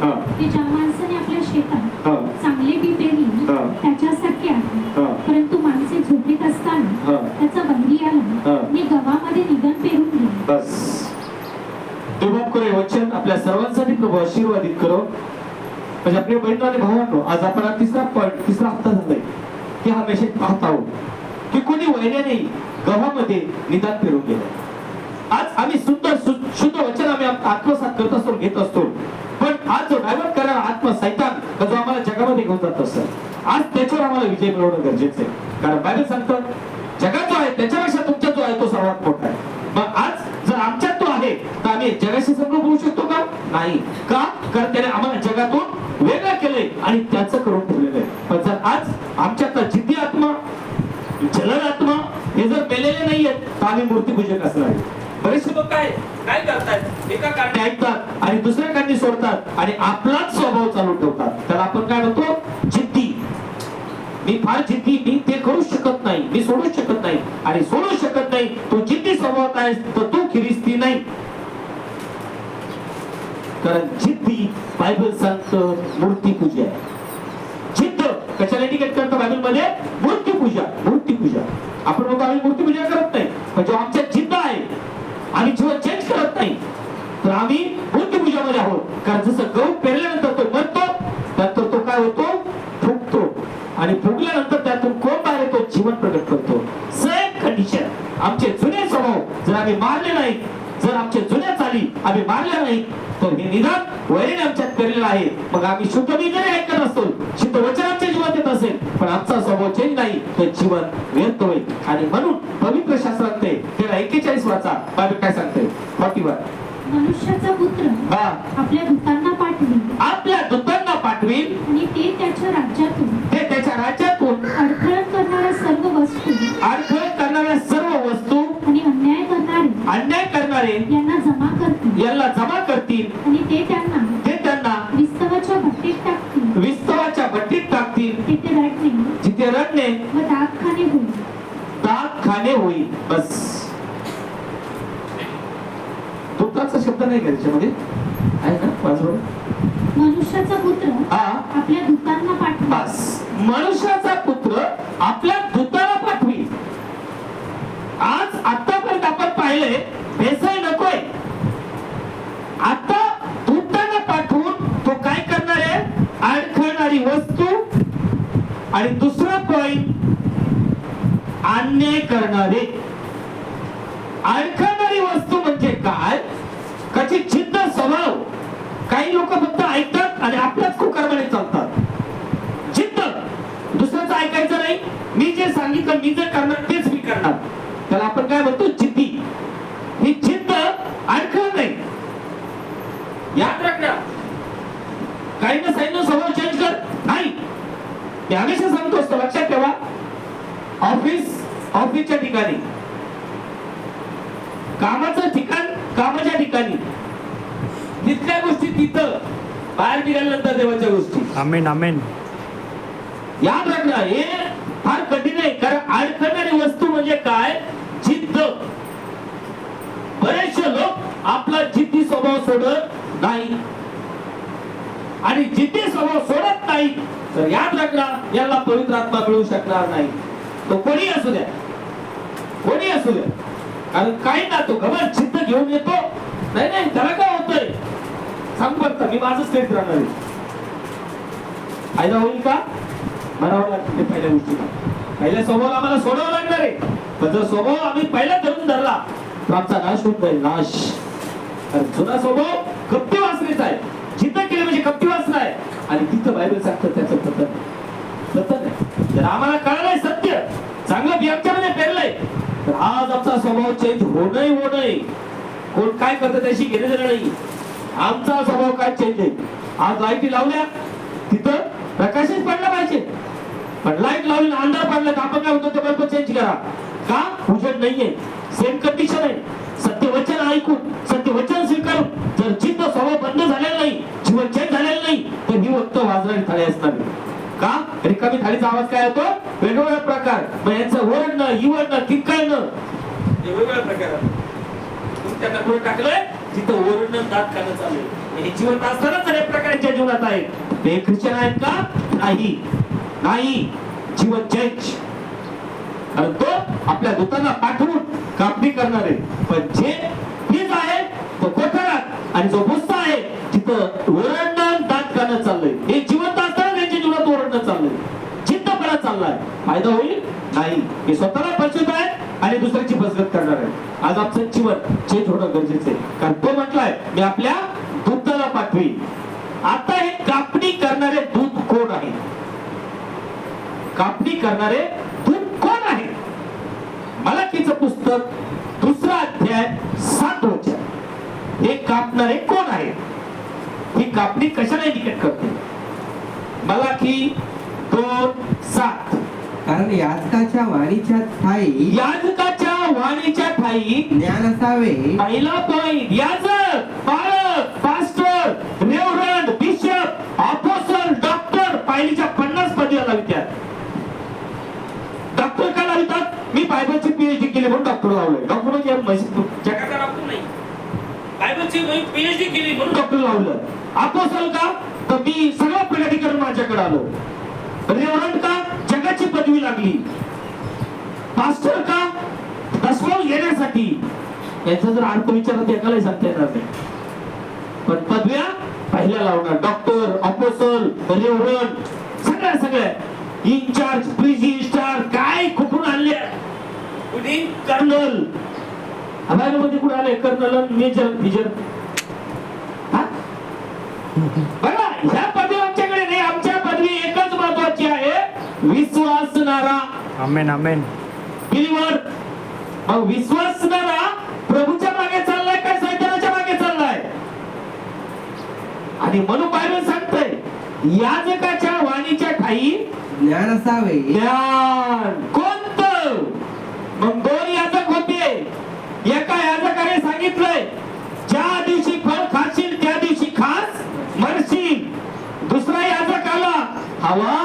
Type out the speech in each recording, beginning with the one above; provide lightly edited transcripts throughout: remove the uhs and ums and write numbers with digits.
की ज्या माणसाने आपल्या शेतात चांगले बी पेरली त्याच्यासारखे आहे, परंतु माणसे झोपेत असताना त्याचा बंदी आला आणि गव्हामध्ये निधन पेरून गेले. बस देवबाप करे वचन आपल्या सर्वांसाठी प्रभू आशीर्वादित करो. म्हणजे आपल्या बहिणी आणि भावांनो, आज आपण तिसरा हप्ता झालाय की हा मेसेज पाहत आहोत की कोणी वैऱ्याने गव्हामध्ये निदान पेरून गेलं. आज आम्ही सुंदर शुद्ध वचन आम्ही आत्मसात करत असतो, घेत असतो, पण आज जो डायव्हर्ट करणारा आत्मा सैतान जो आम्हाला जगामध्ये घेऊन जात असतो, आज त्याच्यावर आम्हाला विजय मिळवणं गरजेचं आहे. कारण बायबल सांगतं जगात जो आहे त्याच्यापेक्षा तुमच्यात जो आहे तो सर्वात मोठा आहे. मग आज जर आमच्यात तो आहे तर आम्ही जगाशी संपर्क होऊ शकतो का? नाही. का? कारण त्याने आम्हाला जगातून वेगळं केलंय आणि त्याचं करून ठेवलेलं आहे. पण जर आज आमच्यात जिद्दी आत्मा, जलद आत्मा हे जर पेलेले नाहीयेत तर आम्ही मूर्तीपूजक असणार आहे. बरेचसे लोक काय करतात, एका काठी ऐकतात आणि दुसऱ्या काठी सोडतात आणि आपलाच स्वभाव चालू ठेवतात. त्याला आपण काय म्हणतो? जिद्दी. मी फार जिद्दी, मी ते करू शकत नाही, मी सोडू शकत नाही. आणि सोडू शकत नाही तू जिद्दी स्वभावात आहेस तर तू खिरिस्ती नाही. कारण जिद्दी बायबल सांगतं मूर्तीपूजा. जिद्द कशाला इंडिकेट करतं बायबल मध्ये? मूर्तीपूजा. मूर्तीपूजा. आपण म्हणतो आम्ही मूर्तीपूजा करत नाही, पण जेव्हा आमच्यात जिद्द आहे, आम्ही जीवन चेंज करत नाही, तर आम्ही मूर्तीपूजामध्ये आहोत. कारण जसं गहू पेरल्यानंतर तो मरतो, त्यानंतर तो काय होतो? फुगतो. आणि फुगल्यानंतर त्यातून कोण बाहेर येतो? जीवन प्रकट करतो. Same condition. आमचे जुने स्वभाव जर आम्ही मारले नाही, जर आमच्या जुन्या चाली आम्ही मारल्या नाही, तर हे निदान वैरीने आमच्यात पेरलेलं आहे. मग आम्ही शुद्ध बीज जरी ऐकत असतो, शुद्ध वचन आमच्या जीवात येत असेल, पण आमचा स्वभाव चेंज नाही, तर जीवन व्यर्थ होईल. आणि म्हणून पवित्र शास्त्रात ते 41 वाचा, बायबल काय सांगते? 41. मनुष्याचा पुत्र आपल्या दूतांना पाठवील, आपल्या दूतांना पाठवील आणि ते त्याच्या राज्यातून अडखळत करणाऱ्या सर्व वस्तू आणि अन्याय करणारे यांना जमा करतील आणि ते त्यांना विस्तवाच्या भट्टीत टाकतील. तिथे रडणे व दात खाणे होईल. बस दूताचा शब्द नाही का त्याच्यामध्ये? आहे ना? वाजवा. मनुष्याचा पुत्र आपल्या दूतांना पाठवी. बस मनुष्याचा पुत्र आपल्या दूताला पाठवी. आज आतापर्यंत आपण पाहिले भेसळ नकोय. आता दूतांना पाठवून तो काय करणार आहे? अडखळणारी वस्तू. आणि दुसरा पॉइंट, अन्याय करणारे. अडखळणारी वस्तू म्हणजे काय? कशी जिद्द स्वभाव. काही लोक फक्त ऐकतात आणि आपल्याच कुकर्माने चालतात. जिद्द, दुसऱ्याचं ऐकायचं नाही. मी जे सांगितलं, मी जे करणार तेच मी करणार, त्याला आपण काय म्हणतो? जिद्दी. ही जिद्द अडखळ नाही. याद राखणार. काही ना सांगितलं स्वभाव चेंज कर, नाही. मी हमेशा सांगतो असतो, लक्षात ठेवा. ऑफिसच्या ठिकाणी, कामाचं ठिकाण कामाच्या ठिकाणी, तिथल्या गोष्टी तिथं, बाहेर निघाल्यानंतर देवाच्या गोष्टी. आमेन आमेन. याद राखणार. हे फार कठीण आहे. कारण अडखळणारी वस्तू म्हणजे काय? जिद्द. बरेचसे लोक आपला जिद्दी स्वभाव सोडत नाही. आणि जिद्दी स्वभाव सोडत नाही तर याद राखणार, याला पवित्र आत्मा मिळू शकणार नाही. तो कोणी असू द्या, कोणी असू द्या. कारण काही ना तो गमन जिद्द घेऊन येतो. नाही, त्याला काय होतंय सांग बघता, मी माझंच तेच राहणार आहे. फायदा होईल का? भरावं लागतं पहिल्या गोष्टीला. पहिल्या स्वभावाला आम्हाला सोडावं लागणार आहे. पण जर स्वभाव आम्ही पहिला धरला तर आमचा नाश होत नाही. नाश. जुना स्वभाव कप्पी वासनेचा आहे. जिद्द केली म्हणजे कप्पी वासना आहे. आणि तिथं बायबल सांगतं त्याचं पतन आहे. जर आम्हाला कळलंय सत्य, चांगलं बी आमच्यामध्ये पेरलंय, तर आज आमचा स्वभाव चेंज होणं. कोण काय करतं त्याशी घेणं देणं नाही. आमचा स्वभाव काय चेंज आहे. आज लाईटी लावल्या, तिथं प्रकाशच पडला पाहिजे. पण लाईट लावली, अंधार पडला तर आपण काय होतो? ते बल्ब चेंज करा. का? उजेड नाहीये. सेम कंडिशन आहे. सत्यवचन ऐकून, सत्यवचन स्वीकारून जर जिद्द स्वभाव बंद झालेला नाही, जीवन चेंज झालेलं नाही, तर ही फक्त वाजणारी थाळी असणार. का? रिकामी थाळीचा आवाज काय होतो? वेगवेगळ्या प्रकार. मग यांचं ओरडणं, इवडणं, किंकाळणं, वेगवेगळ्या प्रकार. म्हणून त्यांना कुठे टाकलंय जिथं ओरडणं दात खाणं चालू आहे. हे जिवंत असतानाच अनेक प्रकारच्या जीवनात आहेत. हे ख्रिश्चन आहेत का? नाही नाही, जीवन चेंज. कारण तो आपल्या दूतांना पाठवून कापणी करणार आहे. पण जे बीज आहे तो कोठारात आणि जो बुस्सा आहे तिथं ओरडणं दात खाणं चाललंय. हे जिवंत असताना त्यांच्या जीवनात ओरडणं चाललंय, चित्तपणा चाललाय. फायदा होईल नाही. हे स्वतःला फसवत आहेत आणि दुसऱ्याची फसगत करणार आहे. आज आमचं जीवन चेंज होणं गरजेचं आहे. कारण तो म्हटलाय मी आपल्या दूताला पाठवी. आता हे कापणी करणारे दूत कोण आहे? कापणी करणारे दूत कोण आहे? मलाकीचं पुस्तक 2 अध्याय 7 वचन. हे कापणारे कोण आहे? ही कापणी कशाला इंडिकेट करते? मलाकी 2:7. कारण याजकाच्या वाणीच्या ठाई याजकाच्या वाणीच्या ठाई ज्ञान असावे. पहिला पॉइंट, याजक, पालक, pastor, reverend, bishop, apostle, doctor. पहिलीच्या 50 पदव्या लावतात. डॉक्टर का लावतात? मी बायबलची पीएचडी केली म्हणून डॉक्टर लावलंय. डॉक्टर म्हणजे जगाचा डॉक्टर नाही, बायबलची पीएचडी केली म्हणून डॉक्टर लावलं. अपोस्टल का? तर मी सगळं प्रगतीकरण माझ्याकडे आलो. रेव्हरंड का? जगाची पदवी लागली. पास्टर का? दशमांश घेण्यासाठी. याचा जर अर्थ विचारला तर एकालाही सांगता येणार नाही. पण पदव्या पहिल्या लावणार. डॉक्टर, अपोस्टल, रेव्हरंड, सगळ्या इन्चार्ज, प्रिजिस्टर, काय कुठून आणले? कुठे? कर्नल. मध्ये कुठे आले? Colonel, major, major. बघा, ह्या पदवी आमच्याकडे नाही. आमच्या पदवी एकच महत्वाची आहे, विश्वासणारा. आमेन आमेन. बिलीवर. मग विश्वासणारा प्रभूच्या मागे चाललाय काय सैतानाच्या मागे चाललाय? आणि म्हणून बायबल सांगतंय याजकाच्या वाणीच्या ठाई ज्ञान असावे. ज्ञान. कोणतं? मग 2 याजक होते. एका याजकाने सांगितलंय ज्या दिवशी फळ खाशील त्या दिवशी खास मरशील. दुसरा याजक आला, हवा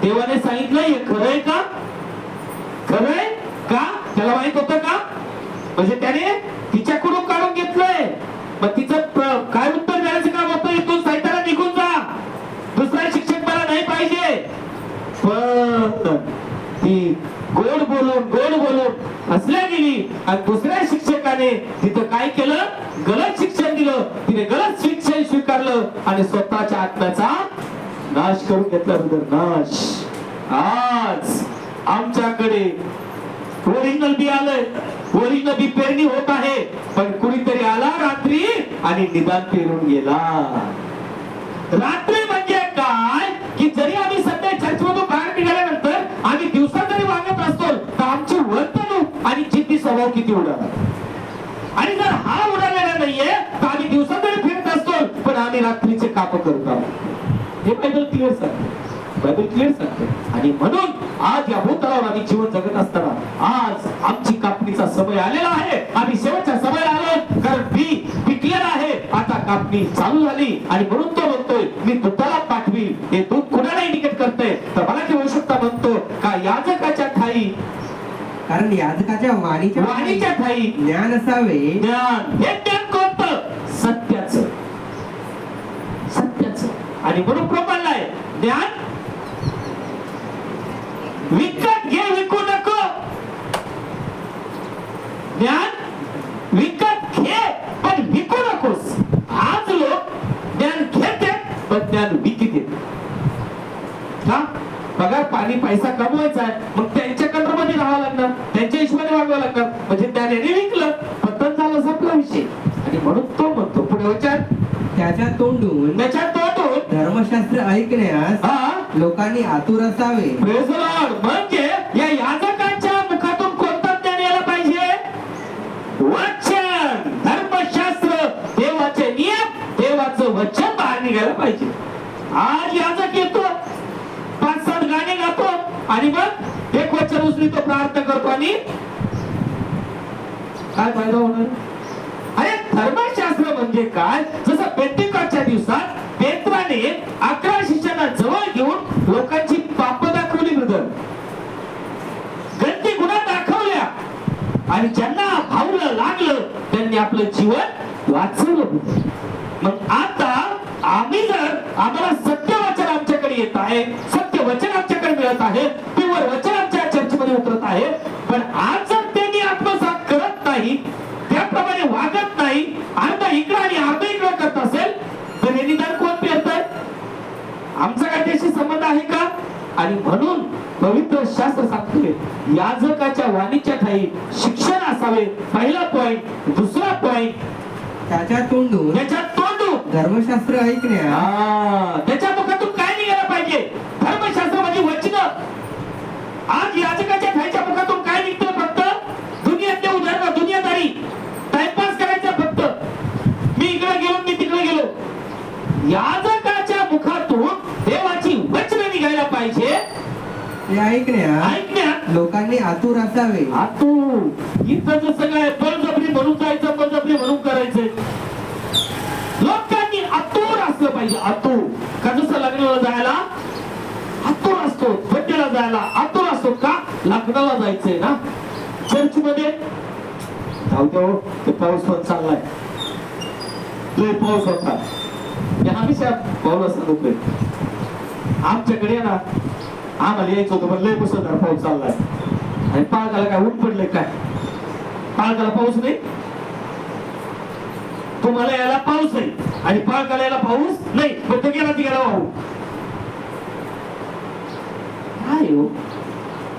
देवाने सांगितलंय हे खरंय का? खरंय का? त्याला माहित होतं का? म्हणजे त्याने तिच्याकडून काढून घेतलंय. मग तिचं काय उत्तर द्यायचं काम होतं? इथून सैताना निघून जा, दुसरा शिक्षक मला नाही पाहिजे. पण ती गोड बोलून असल्या गेली आणि दुसऱ्या शिक्षकाने तिथं काय केलं? गलत शिक्षण दिलं. तिने गलत शिक्षण स्वीकारलं आणि स्वतःच्या आत्म्याचा नाश करून घेतला. नाश. आज आमच्याकडे ओरिजिनल बी आलंय, ओरिजिनल बी पेरणी होत आहे. पण कुणीतरी आला रात्री आणि निदान पेरून गेला. रात्री म्हणजे काय की जरी आम्ही सध्या चर्चमधून बाहेर निघाल्यानंतर आम्ही दिवसा जरी वागत असतो तर आमची वर्तणूक आणि जिद्दी स्वभाव किती उडाला. आणि जर हा उडालेला नाहीये तर आम्ही दिवसा जरी फिरत असतो पण आम्ही रात्रीचे काप करत आहोत. हे बायबल क्लिअर सांगते. बायबल क्लिअर सांगते. आणि म्हणून आज या भूतलावर आम्ही जीवन जगत असताना आज आमची कापणीचा समय आलेला आहे. आम्ही शेवटच्या समयाला आलो. कारण बी पिकलेला आहे, आता कापणी चालू झाली. आणि म्हणून तो म्हणतोय मी दूताला पाठवी. हे दूत कुणाला इंडिकेट करतंय? तर मला की आवश्यकता म्हणतो का याजकाच्या ठाई. कारण याजकाच्या वाणीच्या ठाई ज्ञान असावे. ज्ञान. हे ज्ञान कोणतं? सत्याचं. आणि म्हणून प्रमाण आहे ज्ञान विकत घे, विकू नको. ज्ञान विकत घे पण विकू नकोस. आज लोक ज्ञान घेते पण ज्ञान विकत येते का? पगार पाणी पैसा कमवायचा आहे, मग त्यांच्या कंट्रोलमध्ये राहावं लागणार, त्यांच्या हिशोबाने वागवावं लागणार. म्हणजे त्याने विकलं, पतन झालं, संपला विषय. आणि म्हणून तो म्हणतो पुढे वचन, त्याच्या तोंडून धर्मशास्त्र ऐकण्यास लोकांनी आतुर असावे. Praise the Lord. म्हणजे या याजकांच्या मुखातून कोणतं ज्ञान यायला पाहिजे? वचन, धर्मशास्त्र, देवाचे नियम, देवाचं वचन बाहेर निघायला पाहिजे. आज याजक येतो, 5-7 गाणे गातो आणि मग एक वचन उचलतो, प्रार्थना करतो आणि काय फायदा होणार? अरे धर्मशास्त्र म्हणजे काय? जसं पेंटेकॉस्टच्या दिवसात पेत्राने 11 शिष्यांना जवळ घेऊन लोकांची पाप दाखवली, ब्रदर, गलती गुन्हा दाखवल्या आणि ज्यांना भावलं लागलं त्यांनी आपलं जीवन वाचवलं. मग आता आम्ही जर आम्हाला सत्य वचन आमच्याकडे येत आहे, सत्य वचन आमच्याकडे मिळत आहे, प्युअर वचन आमच्या चर्चेमध्ये उतरत आहे, पण आज जर त्यांनी आत्मसात करत नाही, त्याप्रमाणे वागत नाही, अर्धा इकडं आणि अर्धा इकडं करत असेल, तर हे निदान कोण पेरतंय? आमचा काय त्याशी संबंध आहे का? आणि म्हणून पवित्र शास्त्र सांगते याजकाच्या वाणीच्या ठाई शिक्षण असावे. पहिला पॉइंट. दुसरा पॉइंट, त्याच्या तोंडून धर्मशास्त्र ऐकण्यास त्याच्या मुखातून काय निघायला पाहिजे? धर्मशास्त्र म्हणजे वचन. आज याजकाच्या ठाईच्या मुखातून काय निघतं? फक्त दुनियातले उदाहरण, दुनियादारी, टाइमपास करायचा फक्त. मी इकडे गेलो, मी तिकडे गेलो. याजकाच्या मुखातून देवाची वचन निघायला पाहिजे. ते ऐकण्यात लोकांनी आतुर असावे. आतुर इथं जसं काय बळजबरी म्हणून जायचं, बळजबरी म्हणून करायचं. लोकांनी आतुर असलं पाहिजे. आतुर का? जसं लग्नाला जायला आतुर असतो, बड्डेला जायला आतुर असतो. का? लग्नाला जायचंय ना. चर्च मध्ये जाऊ देऊ, ते पाऊस पण चाललाय, लय पाऊस होता. हमेशा पाऊस सांगतोय आमच्याकडे ना, आम्हाला यायचं होतं पण लय मुसळधार पाऊस चाललाय. आणि पाळकाला काय ऊन पडलंय काय? पाळकाला पाऊस नाही. तुम्हाला याला पाऊस आहे आणि पाळकाला याला पाऊस नाही, पण तो गेला ती गेला वाहू. काय हो?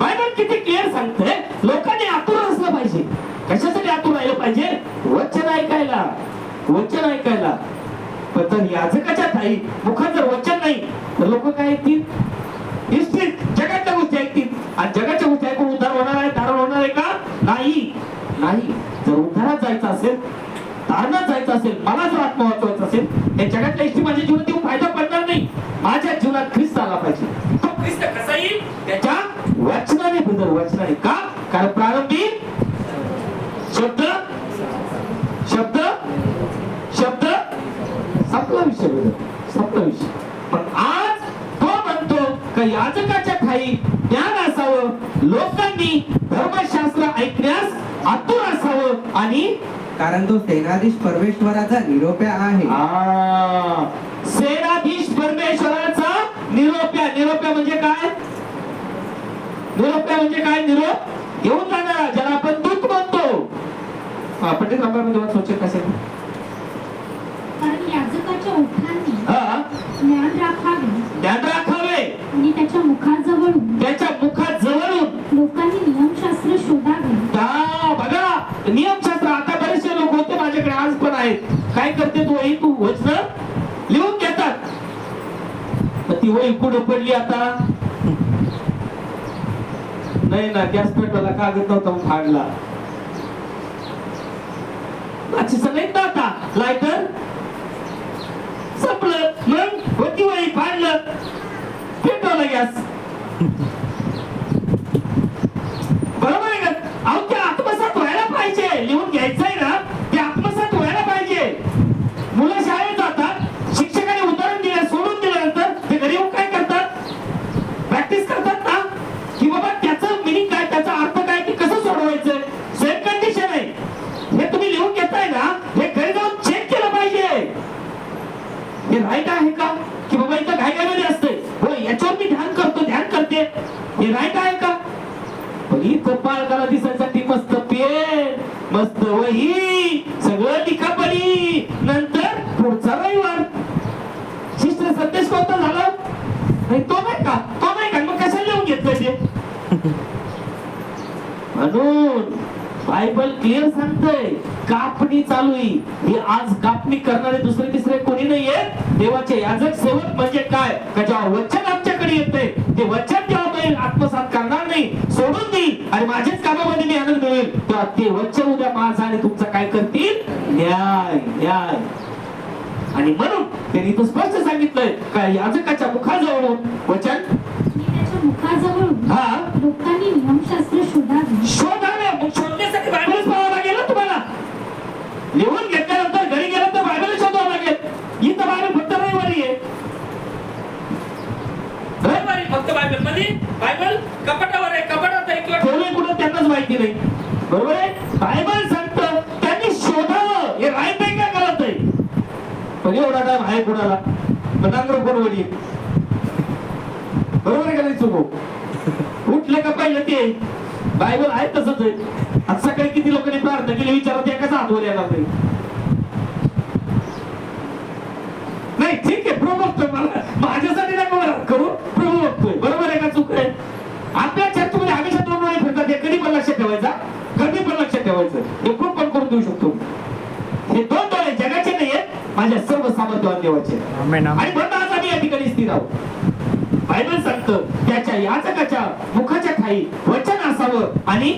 बायबल किती क्लिअर सांगते, लोकांनी आतुर असलं पाहिजे. कशासाठी आतुर राहिलं पाहिजे? वचन ऐकायला. वचन ऐकायला. पण तर याजकाच्या ठाई मुखात जर वचन नाही तर लोक काय ऐकतील? जगाच्या गोष्टी ऐकतील. आणि जगाच्या गोष्टी ऐकून उद्धार होणार आहे, तारण होणार आहे का? नाही. नाही. जर उद्धारात जायचं असेल, तारणात जायचं असेल, मला जर आत्मा वाचवायचा असेल, हे जगातल्या इष्टी माझ्या जीवनात येऊन फायदा पडणार नाही. माझ्या जीवनात ख्रिस्त आला पाहिजे. तो ख्रिस्त कसा येईल? त्याच्या वचनाने बदल. वचनाने. का? कारण प्रारंभी शब्द शब्द शब्द संपला विषय बदल. संपला विषय. पण आज तो म्हणतो का याजकाच्या ठाई ज्ञान असावं, लोकांनी धर्मशास्त्र ऐकण्यास आतुर असावं. आणि कारण तो सेनाधीश परमेश्वराचा निरोप्या आहे. सेनाधीश परमेश्वराचा निरोप्या. निरोप्या म्हणजे काय? निरोप्या म्हणजे काय? निरोप घेऊन जाणारा, ज्याला आपण दूत म्हणतो. पंडित रामबाई वाचवचे कसे? कारण याजकाच्या ओठांनी ज्ञान राखावे. ज्ञान राखावे. आणि त्याच्या मुखाजवळून लोकांनी नियमशास्त्र शोधावे. बघा, नियमशास्त्र. आता बरेचसे लोक होते माझ्याकडे, आज पण आहेत. काय करते? वही तू वचन लिहून घेतात. ती वही कुठं पडली आता? नाही ना, गॅस पेटवाला कागद नव्हता फाडला. नाही ना आता लायटर संपलं. मग होती वही, फाडलं, पेटवला गॅस. बरोबर आहे का? अहो, ते आत्मसात व्हायला पाहिजे. लिहून घ्यायचंय ना, ते आत्मसात व्हायला पाहिजे. मुलं शाळेत जातात, शिक्षकाने उदाहरण दिलं, सोडून दिल्यानंतर ते घरी येऊन काय करतात? प्रॅक्टिस करतात ना, की बाबा त्याचं मिनिंग काय, त्याचा अर्थ काय, की कसं सोडवायचं. सेम कंडिशन आहे. हे तुम्ही लिहून घेताय ना, हे घरी जाऊन चेक केलं पाहिजे. हे राईट आहे का? की बाबा इथं घाईघाईमध्ये असते, हो याच्यावर मी ध्यान करतो, ध्यान करते, हे राईट आहे का? पण इथं पाळकाला दिसायसाठी मस्त पेन, मस्त वही, सगळं लिखापडी. नंतर पुढचा रविवार शिस्त्र संदेश कोणता झाला? नाही, तो नाही का? तो नाही का? मग कशाला लिहून घेतलं ते? म्हणून बायबल क्लिअर सांगतंय, कापणी चालू आहे. ही आज कापणी करणारे दुसरे तिसरे कोणी नाहीये. देवाचे याजक सेवक म्हणजे काय? का जेव्हा वचन आमच्याकडे येते, ते वचन जेव्हा मी आत्मसात करणार नाही, सोडून देईल आणि माझ्याच कामामध्ये मी आनंद मिळेल, तेव्हा ते वचन उद्या माझा आणि तुमचा काय करतील? न्याय. न्याय. आणि म्हणून त्यांनी इथं स्पष्ट सांगितलंय का याजकाच्या मुखाजवळून वचन, मुखाजवळून लोकांनी नियमशास्त्र शोधावे. शोधावे. मग शोधण्यासाठी बायबलच पहावं लागेल ना तुम्हाला. लिहून घेतल्यानंतर घरी गेलं तर बायबल शोधावं लागेल. इथं बायबल फक्त रविवारी आहे. रविवारी फक्त बायबल मध्ये, बायबल कपाटावर आहे, कपाटात आहे किंवा ठेवलंय कुठं त्यांनाच माहिती नाही. बरोबर आहे? बायबल सांगतं त्यांनी शोधावं. हे साहेब आहे कोणाला नांगर कोण वडील बरोबर आहे का नाही चुको उठलं का पाहिलं ते बायबल आहे तसंच आहे. आज सकाळी किती लोकांनी प्रार्थना केली विचारत एकाच हातवर येणार नाही. नाही ठीक आहे प्रभू बघतोय मला माझ्यासाठी नाही मला करू प्रभू बघतोय बरोबर आहे का चूक आहे. आपल्या चर्चमध्ये हमेशा 2 डोळे फिरतात हे कधी पण लक्षात ठेवायचा कधी पण लक्षात ठेवायचं हे खूप पण करून देऊ शकतो. हे 2 डोळे जगाचे नाही आहेत माझ्या सर्व सामर्थ्यवान देवाचे आणि म्हणून आज आम्ही या ठिकाणी स्थिर आहोत. बायबल सांगतं त्याच्या याचकाच्या मुखाच्या ठाई वचन असावं आणि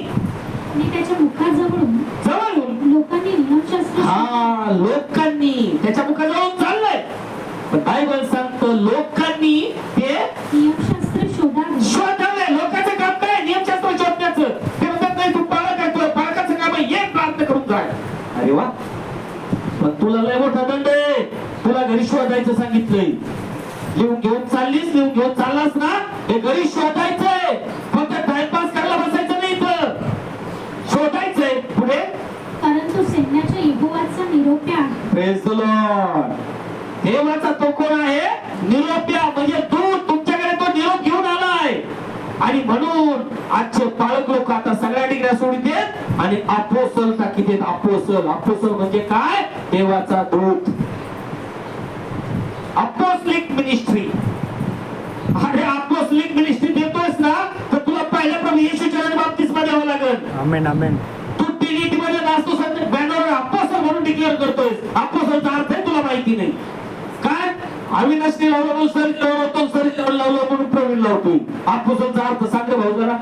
त्याच्या मुखाजवळून जवळून लोकांनी नियमशास्त्र हा लोकांनी त्याच्या मुखाजवळून चाललंय पण बायबल सांगतं लोकांनी ते नियमशास्त्र शोधावे. लोकांचं काम काय नियमशास्त्र शोधण्याचं ते म्हणतात नाही तू पाळत आहे तुला पाळकाचं काम आहे एक प्रार्थना करून जाय. अरे वा पण तुला लय मोठा दंड आहे तुला घरी शोधायचं सांगितलंय. लिहून घेऊन चाललीस लिहून घेऊन चाललास ना हे घरी शोधायचंय फक्त टाइमपास करायला बसायचं नाही इथं शोधायचंय. पुढे परंतु सैन्याच्या यहोवाचा निरोप्या प्रेज द लॉर्ड. देवाचा तो कोण आहे निरोप्या म्हणजे दूत तुमच्याकडे तो निरोप घेऊन आलाय. आणि म्हणून आजचे पाळक लोक आता सगळ्या डिग्र्या सोडून देत आणि अपोस्तल टाकीत आहेत. अपोस्तल म्हणजे काय देवाचा दूत अपोस्टलिक मिनिस्ट्री. अरे अपोस्टलिक मिनिस्ट्री देतोयस ना तर तुला पहिल्याप्रमाणे येशूच्या बाप्तिस्मा द्यावा लागेल. आमेन आमेन. तू टीईटी मध्ये नाचतो सध्या बॅनरवर अपोस्टल म्हणून डिक्लेअर करतोयस. अपोस्टलचा अर्थ आहे तुला माहिती नाही काय अविनाशने लावलं म्हणून सर लावतो सर लावलं म्हणून प्रवीण लावतोय. अपोस्टलचा अर्थ सांग भाऊ जरा.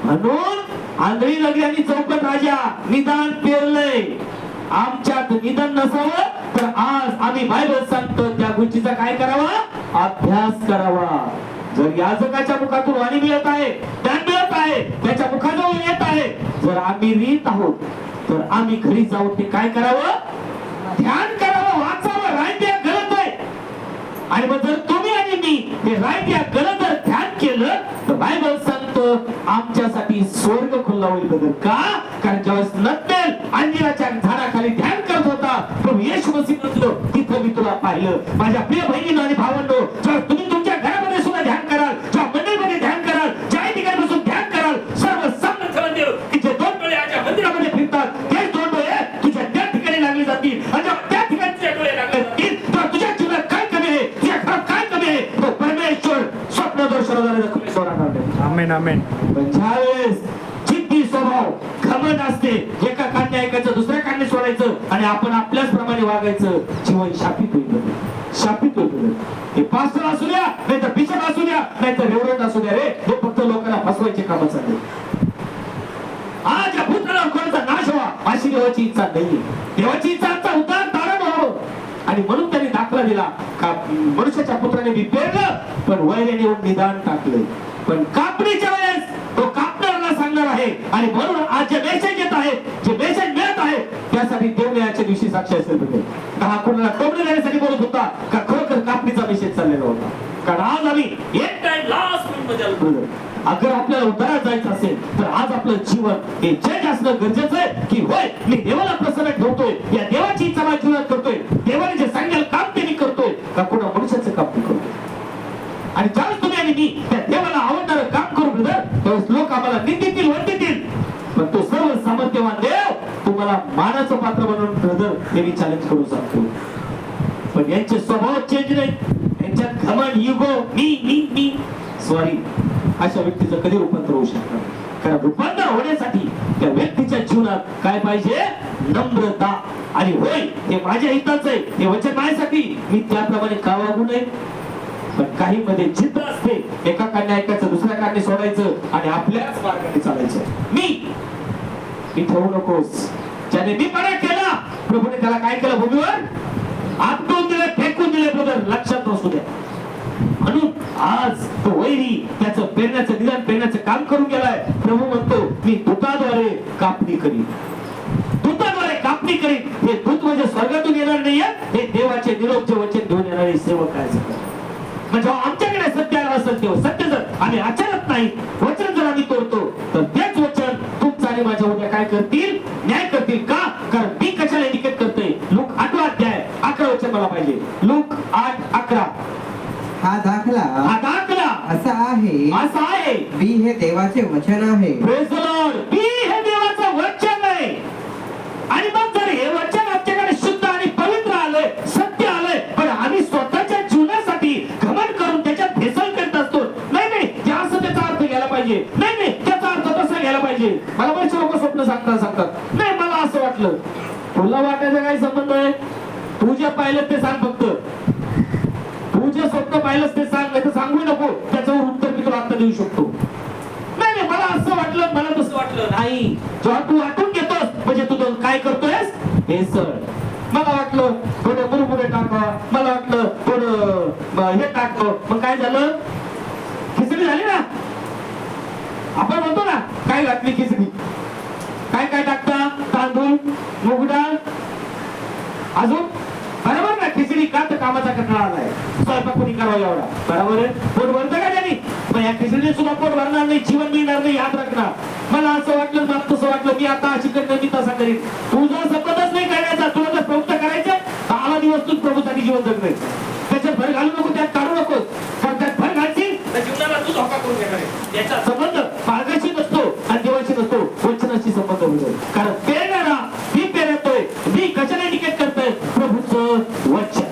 म्हणून आंधळी नगरी आणि चौकट राजा निदान पेरलंय आमच्यात निदान नसावं तर आज आम्ही बायबल सांगतो त्या गोष्टीचा काय करावा अभ्यास करावा. जर याजकाच्या मुखातून वाणी मिळत आहे ज्ञान मिळत आहे त्याच्या मुखाजवळ येत आहे जर आम्ही रीत आहोत तर आम्ही घरी जाऊन ते काय करावं ध्यान करावं वाचावं रायत्या गलत आहे. आणि मग जर तुम्ही आणि मी हे रायत्या गलत जर ध्यान केलं तर बायबल सांगतं आमच्यासाठी स्वर्ग खुला होईल. बदल का कारण ज्यावेळेस नत्तेल अंजिराच्या झाडाखाली ध्यान करत होता प्रभू येशू मसीह म्हणतो तिथं मी तुला पाहिलं. माझ्या प्रिय बहिणींनो आणि भावांनो जेव्हा तुम्ही तुमच्या घरामध्ये सुद्धा ध्यान कराल जेव्हा मंदिरामध्ये ध्यान कराल ज्या ठिकाणी बसून ध्यान कराल सर्व सामर्थ्य मंदिर की जे 2 डोळे आजच्या मंदिरामध्ये फिरतात ते 2 डोळे तुझ्या त्या ठिकाणी लागले जातील आणि जेव्हा त्या ठिकाणी तुझे डोळे लागले जातील तेव्हा तुझ्या जीवनात काय कमी आहे तुझ्या घरात काय कमी आहे तो परमेश्वर स्वप्नदर्शनाद्वारे दाखवणार आहे. आमेन आमेन. पण ज्यावेळेस जिद्दी स्वभाव घमंड असते एका कान्या ऐकायचं दुसऱ्या कान्या सोडायचं आणि आपण आपल्याच प्रमाणे वागायचं जीवन शापित होईल. हे पास्टर असू द्या नाही तर बिशप असू द्या नाही तर रेव्हरंड असू द्या रे हे फक्त लोकांना फसवायचे काम चालले. आज या पुत्राला कोणाचा नाश व्हावा अशी देवाची इच्छा नाही. देवाची इच्छा आमचा उद्धार तारण व्हावं आणि म्हणून त्यांनी दाखला दिला का मनुष्याच्या पुत्राने बी पेरलं पण वैऱ्याने येऊन निदान टाकलं. पण कापणीच्या वेळेस तो कापणाऱ्याला सांगणार आहे आणि म्हणून आज जे मेसेज येत आहे जे मेसेज मिळत आहे त्यासाठी देवण्याच्या दिवशी साक्षी असेल. हा कोणाला टोमणे देण्यासाठी बोलत होता का खरोखर कापणीचा मेसेज चाललेला होता. कारण आज आम्ही एक टाइम लास्ट मध्ये आलो. अगर आपल्याला उद्धारात जायचं असेल तर आज आपलं जीवन हे चेंज असणं गरजेचं आहे की होय मी देवाला प्रसन्न ठेवतोय या देवाची इच्छा माझ्या जीवनात करतोय देवाने जे सांगेल काम ते मी करतोय का कोणा मनुष्याचं काम मी करतोय. आणि ज्यावेळेस तुम्ही आणि मी त्या देवाला आवडणारं काम करू ब्रदर त्यावेळेस लोक आम्हाला निंदितील वंदितील पण तो सर्व सामर्थ्यवान देव तुम्हाला मानाचं पात्र बनवून ब्रदर हे मी चॅलेंज करू शकतो. पण यांचे स्वभाव चेंज नाही यांच्यात घमंड इगो मी सॉरी अशा व्यक्तीचं कधी रूपांतर होऊ शकतं. कारण रूपांतर होण्यासाठी त्या व्यक्तीच्या जीवनात काय पाहिजे नम्रता आणि होय हे माझ्या हिताचं आहे हे वचन माझ्यासाठी मी त्याप्रमाणे का वागू नये. पण काही मध्ये जिद्द असते एका कान्या ऐकायचं दुसऱ्या कान्या सोडायचं आणि आपल्याच मार्गाने चालायचं. मी ठेवू नकोस ज्याने मी परा केला प्रभूने त्याला काय केलं भूमीवर आपटून दिले फेकून दिले ब्रदर लक्षात असू द्या. म्हणून आज तो वैरी त्याचं पेरण्याचं निदान पेरण्याचं काम करून गेलाय. प्रभू म्हणतो मी दूताद्वारे कापणी करीन हे दूत म्हणजे स्वर्गातून येणार नाहीये हे देवाचे निरोपचे वचन घेऊन येणारे सेवक आहे. म्हणजे आमच्याकडे सत्य असेल तेव्हा सत्य जर आम्ही आचरत नाही वचन जर आम्ही तोडतो तर तेच वचन तुमचं आणि माझ्या उद्या काय करतील न्याय करतील. का कारण मी कशाला इंडिकेट करतोय लूक 8 अध्याय ठेवला पाहिजे. लूक 8:11. हा दाखला हा दाखला असा आहे असा आहे. बी हे देवाचे वचन आहे. Praise the Lord. मी हे देवाचं वचन आहे. आणि मग जर हे वचन आमच्याकडे शुद्ध आणि पवित्र आलंय, सत्य आलंय, पण आम्ही स्वतःच्या जीवनासाठी घमंड करून त्याच्यात भेसळ करत असतो. नाही जे असं त्याचा अर्थ घ्यायला पाहिजे, नाही त्याचा अर्थ तसा घ्यायला पाहिजे. मला बरेच लोक स्वप्न सांगतात नाही मला असं वाटलं. तुला वाटायचा काय संबंध आहे? तू जे पाहिलं ते सांग. फक्त तू जे स्वप्न पाहिलंस ते सांग, नाही तर सांगू नको. त्याच्यावर उत्तर मी तुला आता देऊ शकतो. नाही मला असं वाटलं, मला तसं वाटलं. नाही, जेव्हा तू वाटून घेतोस म्हणजे तू काय करतोयस? हे सर मला वाटलं थोडं मुरमुरे टाका, मला वाटलं थोडं हे टाकतो. मग काय झालं? खिचडी झाली ना. आपण म्हणतो ना काय घातली खिचडी. काय काय टाकता? तांदूळ, मूग डाळ, अजून बरोबर ना. खिचडी का तर कामाचा कंटाळा आलाय, स्वयंपाक कोणी करावा एवढा. बरोबर आहे. पोट भरतं का त्यांनी? पण या खिचडीने सुद्धा पोट भरणार नाही, जीवन मिळणार नाही. याद राखणार. मला असं वाटलं, मला तसं वाटलं, मी आता अशी करणार, मी तसा करीन. तुझा शपथच नाही करायचा. तुला जर प्रवृत्त करायचं 10 दिवस तू प्रभूसाठी जीवन जगणार. त्याच्यात भर घालू नको, त्यात काढू नको. पण त्यात भर घालशील तर जीवनाला तू धोका करून घेणार आहे. याचा संबंध मार्गाशी नसतो आणि देवाशी नसतो, वचनाशी संबंध होतो. कारण पेरणारा मी पेरतोय, मी कशाला निकेत करतोय? प्रभूचं वचन.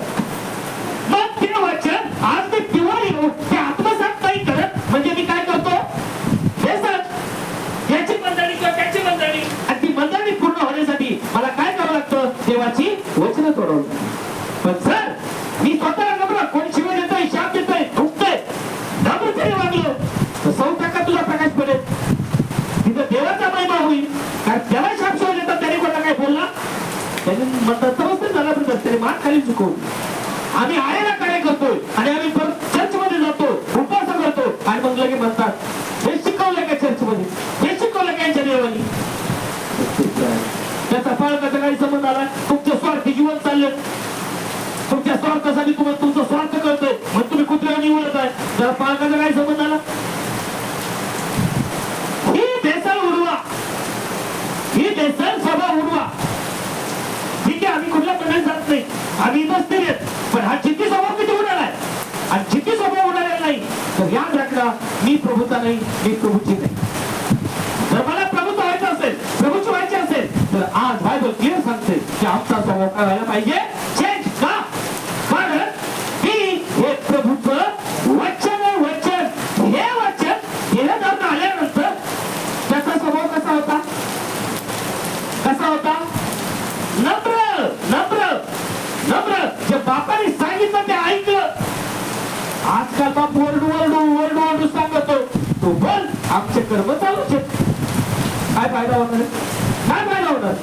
मग ते वचन आज ते प्युअर येऊ, ते आत्मसात नाही करत म्हणजे मी काय करतो? हे सर याची मंडळी किंवा त्याची मंडळी, आणि ती मंडळी पूर्ण होण्यासाठी मला काय करावं लागतं? देवाची वचनं तोडवून. पण सर मी स्वतःला नम्र, कोण शिवाय देतोय, शाप देतोय, ठुकतोय, नम्र तरी वागलो तर 100% तुला प्रकाश पडेल. तिथं देवाचा महिमा होईल. कारण त्याला शाप शिवाय देतात त्याने कोणा काय बोलला? त्याने म्हणतात समजतं झाला, पण त्याने मान खाली चुकवून. आम्ही आळेला काय करतोय आणि आम्ही चर्च मध्ये जातो, उपवास करतो आणि मग लगे म्हणतात हे शिकवलं का चर्च मध्ये, हे शिकवलं का यांच्या देवानी? त्याचा फळकाचा काही संबंध आला? तुमचे स्वार्थी जीवन चालले, तुमच्या स्वार्थासाठी तुम्हाला तुमचा स्वार्थ कळतोय, मग तुम्ही कुत्र्याला निवडत आहे. त्याला पालकाचा काय संबंध आला? ही भेसळ उडवा, ही भेसळ स्वभाव उडवा. ठीक आहे, आम्ही कुठल्या प्रकारे जात नाही, आम्ही इथंच नाही येत. पण हा जिद्दी स्वभाव किती उडालाय, आणि जिद्दी स्वभाव उडालेला नाही तर याद राखला मी प्रभूचा नाही, मी प्रभूची नाही. जर मला प्रभूचा व्हायचं असेल, प्रभूची व्हायची असेल तर आज बायबल क्लिअर सांगते की आमचा स्वभाव काय व्हायला पाहिजे? चेंज. का? कारण मी हे प्रभूचं वचन आहे. वचन हे वचन हे धरून आल्यानंतर त्याचा स्वभाव कसा होता? कसा होता? नम्र, नम्र, नम्र. जे बापाने सांगितलं ते ऐकलं. आजकाल बाप ओरडू सांगतो, तू बोल, आमचे कर्म चालूच आहेत. काय फायदा होणार? काय फायदा होणार?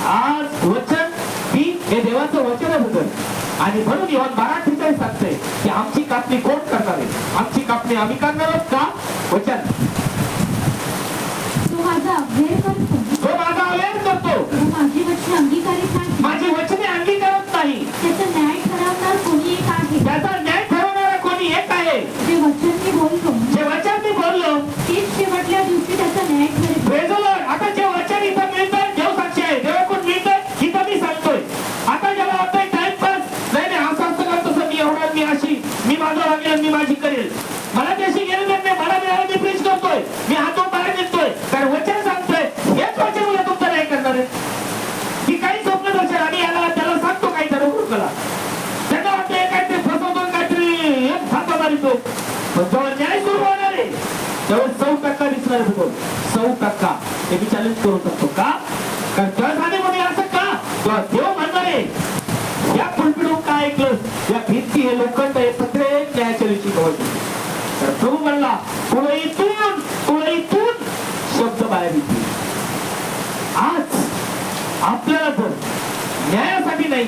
आज वचन मी हे देवाचं वचन होतं. आणि म्हणून योहान 12:43 सांगते की आमची कापणी कोण करणार आहे? आमची कापणी आम्ही करणार आहोत का? वचन. तो माझा अव्यय करतो, तो माझा अव्यय करतो, माझी वचने अंगीकारित नाही, माझी वचने अंगीकारत नाही. त्याचा न्याय ठरवणार कोणी एक आहे, त्याचा न्याय ठरवणारा कोणी एक आहे. जे वचन मी बोलतो जे वचन मी बोललो तेच शेवटल्या दिवशी त्याचा न्याय ठरेल. Praise the Lord. आता जे वचन इथं मिळतं, देव साक्षी आहे, देवाकडून मिळतं, इथं मी सांगतोय. आता ज्याला वाटतंय टाइमपास, नाही असं कर, तसं मी होणार, मी अशी, मी माझं वागेल, मी माझी करेल, मला त्याशी गेलं नाही, मला मिळालं मी प्रीच करतोय, मी हातून बाहेर निघतोय. कारण वचन सांगतोय, हेच वचन मला तुमचं नाही करणार आहे. की काही स्वप्न दर्शन आणि याला त्याला सांगतो काही कला, त्यांना वाटतंय काहीतरी फसवतो, काहीतरी फाटा मारितो. पण जेव्हा न्याय सुरू होणार आहे तेव्हा 100% दिसणार होतो. 100% हे मी चॅलेंज करू शकतो. का? कारण त्या असं का? तेव्हा देव म्हणणार आहे या पुलपिडून काय ऐकलं, या भिंती हे लोखंड हे प्रत्येक न्यायाच्या दिवशी कवच. तर प्रभू म्हणला तुला इथून शब्द बाहेर येतील. आज आपल्याला जर न्यायासाठी नाही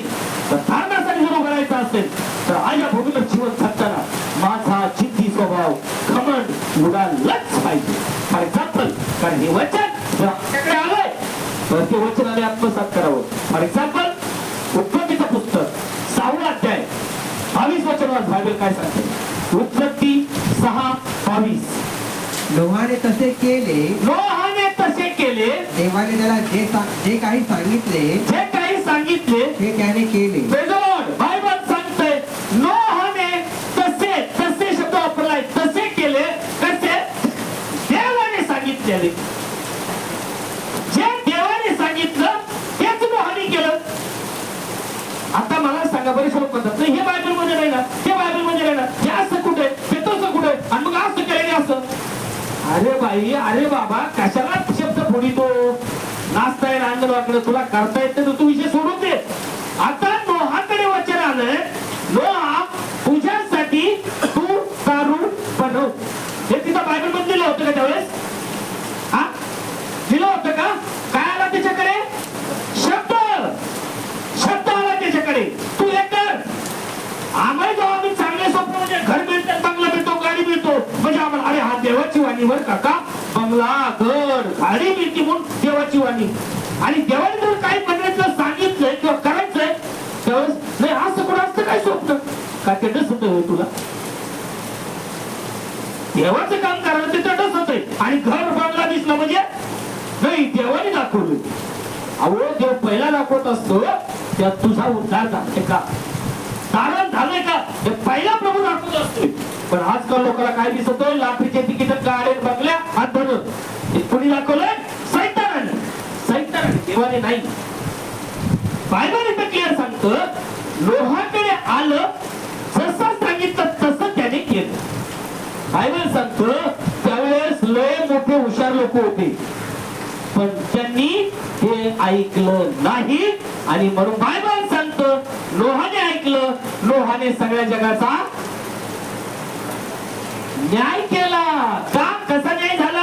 तर धर्मासाठी जर करायचं असेल तर आज या भूमीवर जीवन जगताना माझा जिद्दी स्वभाव घमंड उडालाच पाहिजे. फॉर एक्झाम्पल, कारण हे वचन जर आपल्याकडे आलंय तर ते वचनाने आत्मसात करावं. फॉर एक्झाम्पल, उत्पत्तीचं पुस्तक 6वा अध्याय 22 वचनावर बायबल काय सांगते? उत्पत्ती 6:22. नोहाने तसे केले, नोहाने तसे केले, देवाने त्याला जे काही सांगितले जे काही सांगितले ते त्याने केले. Praise the Lord. कशावर म्हणतात नाही हे बायबल मध्ये नाही ना हे बायबल मध्ये नाही ना हे असं कुठे ते तसं कुठे आणि मग असं केलं असं. अरे बाई अरे बाबा कशाला शब्द फोडितो. नाचता येईल अंगणवाकडे तुला करता येत नाही तू विषय सोडून दे. आता नोहाकडे वचन आलंय नोहा तुझ्यासाठी तू दारू बनव. हे तिथं बायबल मध्ये लिहिलं होतं का त्यावेळेस? हा लिहिलं होतं का? काय आला त्याच्याकडे? शब्द शब्द आला त्याच्याकडे. तू हे कर. आम्हाला जेव्हा आम्ही चांगले स्वप्न म्हणजे घर मिळतं चांगलं मिळतो गाडी मिळतो म्हणजे आम्हाला अरे हा देवाची वाणी वर काका बंगला घर गाडी मिळते म्हणून देवाची वाणी. आणि देवाने जर काही म्हणायचं सांगितलंय किंवा करायचंय त्यावेळेस नाही असं कोण असतं काय स्वप्न का ते डसत होय तुला? देवाचं काम करायला ते डसत आहे. आणि घर बंगला दिसला म्हणजे नाही देवाने दाखवलं. अहो देव पहिला दाखवत असतो त्यात तुझा उद्धार झालाय का धारण झालंय का हे पहिला प्रभू दाखवत असतोय. पण आजकाल लोकांना काय दिसतोय लाखीचे तिकीट गाड्या बंगल्या हात धरून हे कुणी दाखवलंय? सैतानाने. सैतानाने देवाने नाही. बायबल इथं क्लिअर सांगतं नोहाकडे आलं जसं सांगितलं तसं त्याने केलं. बायबल सांगतं त्यावेळेस लय मोठे हुशार लोक होते पण त्यांनी हे ऐकलं नाही. आणि म्हणून बायबल सांगतं नोहाने ऐकलं. नोहाने सगळ्या जगाचा न्याय केला. का? कसा न्याय झाला?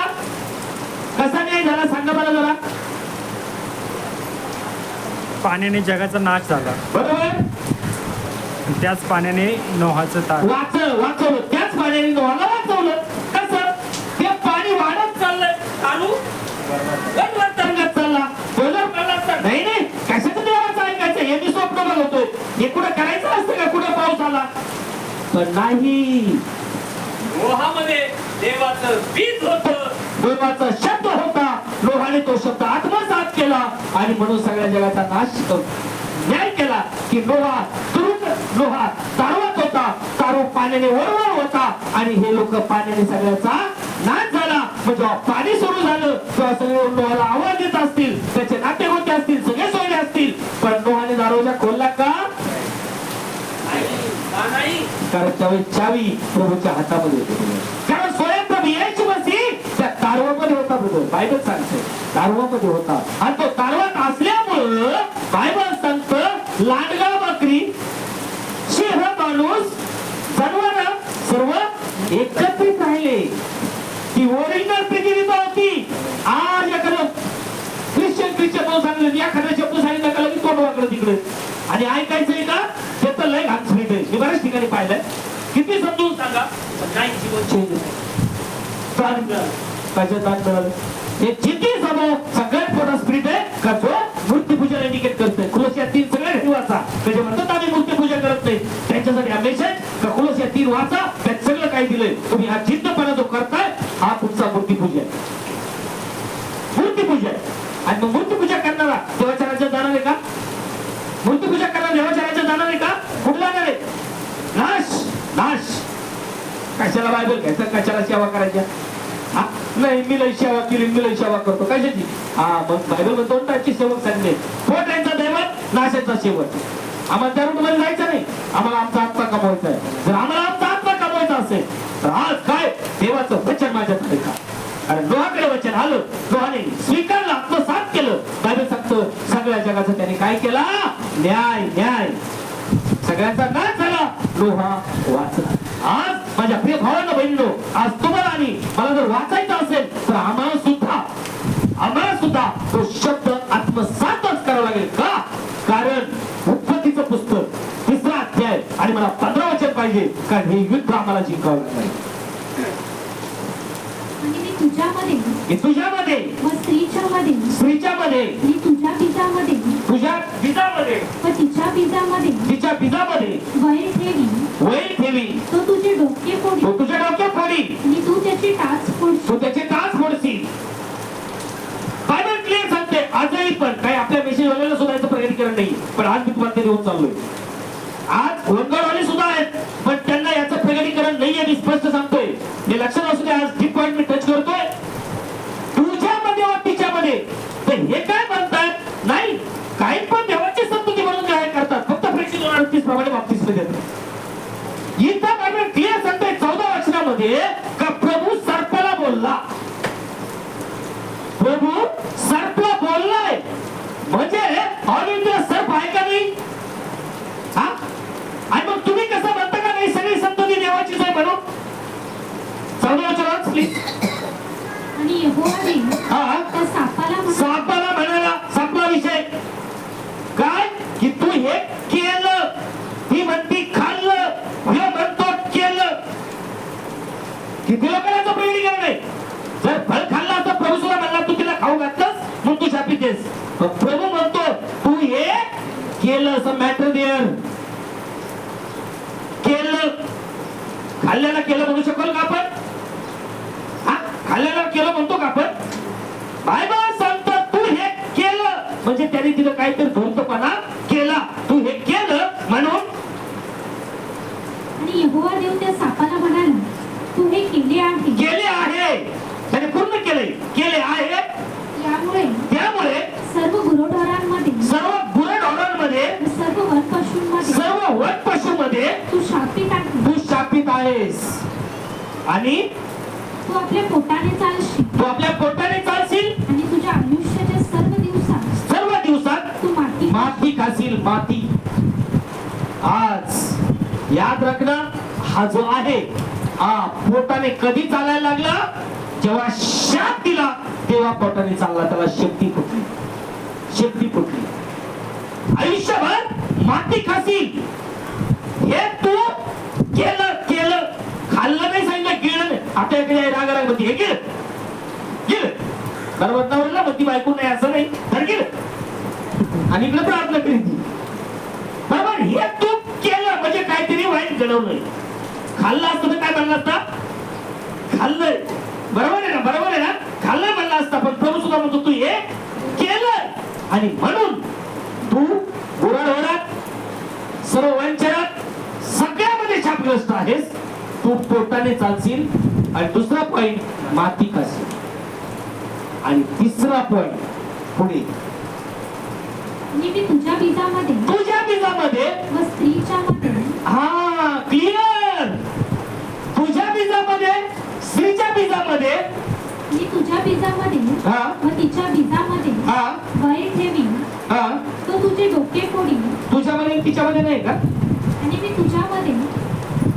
कसा न्याय झाला सांगा मला जरा. पाण्याने जगाचा नाश झाला. बरोबर. त्याच पाण्याने नोहाचं ताट वाचवलं. त्याच पाण्याने नोहाला वाचवलं. कसं? ते पाणी वाढत चाललंय चालू तरंगत चालला नाही नाही कशाचं देवाचं ऐकायचं हे मी स्वप्न बघतोय. हे कुठं करायचं असतं का? कुठं पाऊस आला पण नाही. नोहामध्ये देवाचं बीज होतं. देवाचा शब्द होता. नोहाने तो शब्द आत्मसात केला आणि म्हणून सगळ्या जगाचा नाश न्याय केला की नोहा तारवत होता. तारू पाण्याने वरवर होता आणि हे लोक पाण्याने सगळ्याचा नाश झाला. मग जेव्हा पाणी सुरू झालं तेव्हा सगळे नोहाला आवाज देत असतील त्याचे नातेगोते असतील सगळे सोयरे असतील पण नोहाने दरवाजा खोलला का? नाही कारण त्यावेळी चावी प्रभूच्या हातामध्ये होती. कारण स्वयंप्रभू येशू मसीह त्या तारवामध्ये होता. बरोबर बायबल सांगते तारवामध्ये होता. आणि तो तारवात असल्यामुळं बायबल सांगतं लांडगा बकरी सिंह माणूस जनावर सर्व एकत्रित राहिले. ती ओरिजिनल पृथ्वीचा होती. आज एखादं ख्रिश्चन म्हणून सांगितलं एखादा शब्द सांगितलं का लगेच तोंड वाकडं तिकडे आणि ऐकायचंय का त्याचं लय घाण स्मित आहे. मी बऱ्याच ठिकाणी पाहिलंय. किती समजून सांगा नाही जीवन चेंज हे जिद्दी स्वभाव सगळ्यात मोठा स्पिरिट आहे का जो मूर्तीपूजा इंडिकेट करतोय. खुलोसिया 3 सगळ्या घरी वाचा. त्याचे म्हणतात आम्ही मूर्तीपूजा करत नाही त्यांच्यासाठी हा मेसेज का खुलोसिया 3 वाचा त्यात सगळं काही दिलंय. तुम्ही हा जिद्दपणा जो करताय हा तुमचा मूर्तीपूजा आहे. मूर्तीपूजा आहे. आणि मग मूर्तीपूजा करणारा देवाच्या राज्यात जाणार आहे का? मूर्तीपूजा करणारा देवाच्या राज्यात जाणार आहे का? कुठला जाणार आहे? नाश नाश. कशाला बायबल घ्यायचं कशाला सेवा करायच्या? नाही मी लय सेवा केली मी लय सेवा करतो कशाची? हा मग बायबल मध्ये 2 टाईपचे सेवक सांगले. पोटांचा दैवत नाशाचा सेवक. आम्हाला त्या रूट मध्ये जायचं नाही. आम्हाला आमचा आत्मा कमवायचा आहे. जर आम्हाला आमचा आत्मा कमवायचा असेल तर आज काय देवाचं वचन माझ्यात आहे का? आणि नोहाकडे वचन आलं. नोहाने स्वीकारलं आत्मसात केलं. बायबल सांगतं सगळ्या जगाचं त्याने काय केला? न्याय न्याय. सगळ्यांचा नाश झाला. नोहा वाचला. आज माझ्या प्रिय भावांना बहिणीनो आज तुम्हाला आणि मला जर वाचायचं असेल तर आम्हाला सुद्धा तो शब्द आत्मसातच करावा लागेल. का? कारण उत्पत्तीचं पुस्तक 3रा अध्याय आणि मला 15 वचन पाहिजे कारण हे युद्ध आम्हाला जिंकावं लागेल. आणि मी तुझ्यामध्ये व स्त्रीच्या मध्ये आणि तुझ्या बीजामध्ये व तिच्या बीजामध्ये वैर ठेवी तो तुझे डोके फोडी आणि तू त्याची टाच फोडशील. बायबल क्लिअर सांगते आजही पण काही आपल्या मेसेज वाल्याला सुद्धा याचं प्रगतीकरण नाही पण आज मी तुम्हाला ते देऊन चाललोय. आज वंगडवाले सुद्धा आहेत पण त्यांना याचं प्रगतीकरण नाहीये. मी स्पष्ट सांगतोय. हे लक्षात असू दे. आज जी पॉइंट मी टच करतोय तुझ्यामध्ये व तिच्यामध्ये तर हे काय म्हणतात? नाही काही पण देवाची संतुती म्हणून काय करतात फक्त प्रेक्षित 29 प्रमाणे बाप्तिस्म देतो. इथं बायबल क्लिअर सांगते 14 वचनामध्ये का प्रभू सर्पाला बोलला. प्रभू सर्पला बोललाय म्हणजे ऑलिंपिया सर्प आहे का नाही? हा? आणि मग तुम्ही कसं म्हणता का नाही सगळी संतती देवाचीच आहे म्हणून? 14 वचनात प्लीज. आणि यहोवाने हा त्या सापाला म्हणाला, सापला विषय काय की तू हे केलं, ती म्हणती खाल्लं, हे म्हणतो केलं. किती लोकांना प्रेरित केलं नाही. जर फळ खाल्ला तर प्रभू सुद्धा म्हणला तू तिला खाऊ घातलंस मग तू शापित आहेस. प्रभू म्हणतो तू हे केलं. असं मॅटर देअर केलं. खाल्ल्याला केलं म्हणू शकाल का आपण? हा, खाल्ल्याला केलं म्हणतो का आपण? बायबल सांगतात तू हे केलं म्हणजे त्याने तिला काहीतरी धूर्तपणा केला. तू हे केलं म्हणून. आणि यहोवा देव त्या सापाला म्हणाला तू हे केले आहे. केले आहे त्याने पूर्ण केले आहे. त्यामुळे सर्व गुरढोरांमध्ये सर्व गुरढोरांमध्ये सर्व वनपशूमध्ये तू शापित आहे. तू शापित आहेस. आणि तू आपल्या पोटाने चालशील आणि तुझ्या आयुष्याच्या सर्व दिवसात तू माती खाशील. माती. आज याद रखना हा जो आहे हा पोटाने कधी चालायला लागला? जेव्हा शाप दिला तेव्हा पोटाने चालला. त्याला शक्ती फुटली. आयुष्यभर माती खाशील. हे तू केलं खाल्लं नाही सांगितलं गिळलं नाही. आता इकडे रागारागमध्ये हे गिळ बरोबर नवरला मग ती बायको नाही असं नाही तर गिळ. आणि इकडे प्रार्थना करीत बरोबर. हे तू केलं म्हणजे काहीतरी वाईट घडवलंय. खाल्लं असतं तर काय म्हणलं असता? खाल्लंय. बरोबर आहे ना? खाल्लंय म्हणलं असता. पण प्रभू सुद्धा म्हणतो तू हे केलं आणि म्हणून तू गुराढोरात सर्व वंचनात सगळ्यामध्ये शापग्रस्त आहेस. तू पोटाने चालशील. आणि दुसरा पॉइंट माती खाशील. आणि तिसरा पॉइंट पुढे मी तुझ्या बीजामध्ये व स्त्रीच्या मध्ये. हा क्लिअर. तुझ्या बीजामध्ये स्त्रीच्या बीजामध्ये मी तुझ्या बीजामध्ये व तिच्या बीजामध्ये बळी ठेवी. तो तुझे डोके फोडी. तुझ्यामध्ये तिच्यामध्ये नाही का? आणि मी तुझ्यामध्ये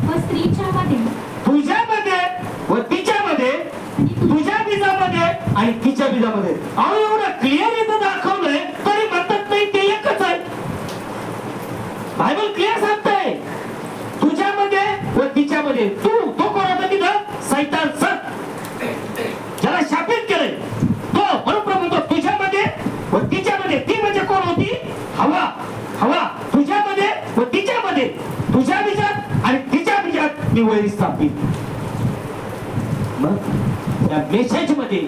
व स्त्रीच्या मध्ये. तुझ्यामध्ये व तिच्यामध्ये. तुझ्या बीजामध्ये आणि तिच्या बीजामध्ये. अहो एवढं क्लिअर इथं दाखवलंय तरी म्हणतात नाही ते एकच आहे. बायबल क्लिअर सांगतंय तुझ्यामध्ये व तिच्यामध्ये. तो कोण होता तिथं? सैतान ज्याला शापित केलंय तो. बरोबर म्हणतो तुझ्यामध्ये व तिच्यामध्ये. ती म्हणजे कोण होती? हवा. तुझ्यामध्ये व तिच्यामध्ये. तुझ्या बीजात आणि तिच्या बीजात मी वैरी स्थापित. मग या मेसेज मध्ये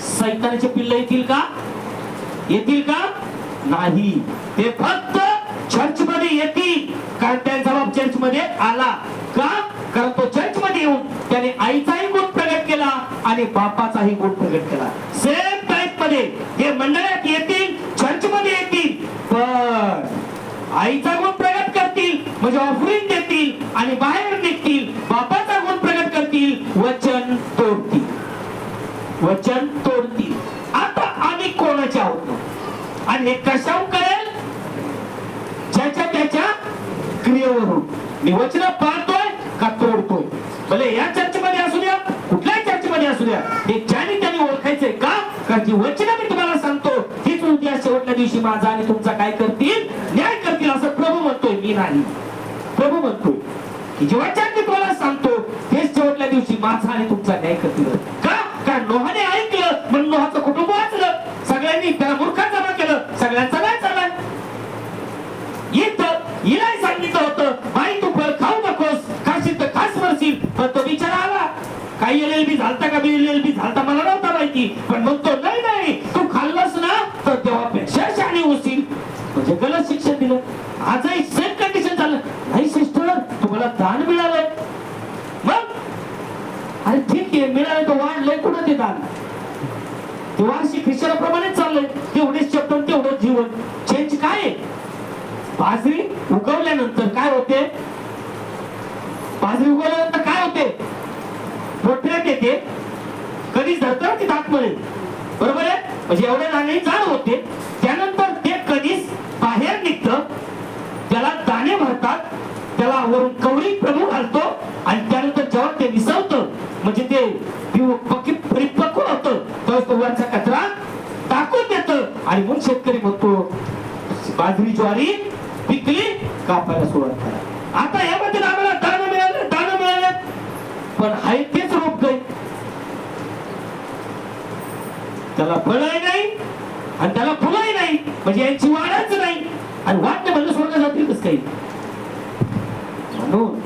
सैतानाचे पिल्ले येतील का? नाही. ते फक्त चर्च मध्ये येतील. कारण त्यांचा बाप चर्च मध्ये आला का? कारण तो चर्च मध्ये येऊन त्याने आईचाही गुण प्रगट केला आणि बापाचाही गुण प्रगट केला. सेम टाईप मध्ये हे मंडळात येतील, चर्च मध्ये येतील, पण आईचा गुण प्रगट करतील म्हणजे ऑफरिंग देतील आणि बाहेर निघतील. बापाचा गुण प्रगट करतील, वचन तोडतील. आता आम्ही कोणाचे आहोत आणि हे कशावर कळेल? ज्याच्या त्याच्या क्रियेवरून. मी वचन पाळतोय का तोडतोय? भले या चर्चमध्ये असू द्या, कुठल्याही चर्चमध्ये असू द्या, हे ज्याने त्यांनी ओळखायचंय का? कारण जी वचन मी तुम्हाला सांगतो तीच उद्या शेवटल्या दिवशी माझा आणि तुमचा काय करतील? न्याय करतील. असं प्रभू म्हणतोय, मी नाही. प्रभू म्हणतोय की जे वचन मी तुम्हाला सांगतो तेच शेवटल्या दिवशी माझा आणि तुमचा न्याय करतील. का? कारण नोहाने ऐकलं म्हणून नोहाचं कुटुंब वाचलं. सगळ्यांनी त्याला मूर्खात जमा केलं. सगळ्यांचा नाही चाललाय. हिला सांगितलं होतं बाई तू फळ खाऊ नकोस, खाशील तर खास मरशील. पण तो बिचारा आला. काही LLB झालता का LLB झालता मला नव्हता माहिती. पण मग तो नाही तू खाल्लंस ना तर तेव्हापेक्षा शाणी होशील. म्हणजे गलत शिक्षण दिलं. आजही सेम कंडिशन झालं. नाही सिस्टर तुम्हाला दान मिळालंय. मग अरे ठीक आहे मिळालं तर वाढलंय कुठं ते दान? ते वार्षिक ख्रिश्चनाप्रमाणे चाललंय. तेवढेच शब्द तेवढंच जीवन. चेंज काय आहे? बाजरी उगवल्यानंतर काय होते? बाजरी उगवल्यानंतर काय होते? मोठ्यात येते, कधीच धरतं ती आतमध्ये, बरोबर आहे? म्हणजे एवढ्या दाणे जाड होते, त्यानंतर ते कधीच बाहेर निघतं, त्याला दाणे भरतात, त्याला वरून कवरी प्रभू घालतो आणि त्यानंतर जेव्हा ते विसवतं म्हणजे ते परिपक्व होतं तेव्हा तो वरचा कचरा टाकून देतं आणि मग शेतकरी म्हणतो बाजरी ज्वारी पिकली, कापायला सुरुवात करा. आता यामध्ये आम्हाला दाणे मिळाले पण हाय तेच रोप काही, त्याला फळही नाही आणि त्याला फुलंही नाही, म्हणजे यांची वाढच नाही आणि वाढ नाही म्हणजे सोडलं जातील कसं काही. म्हणून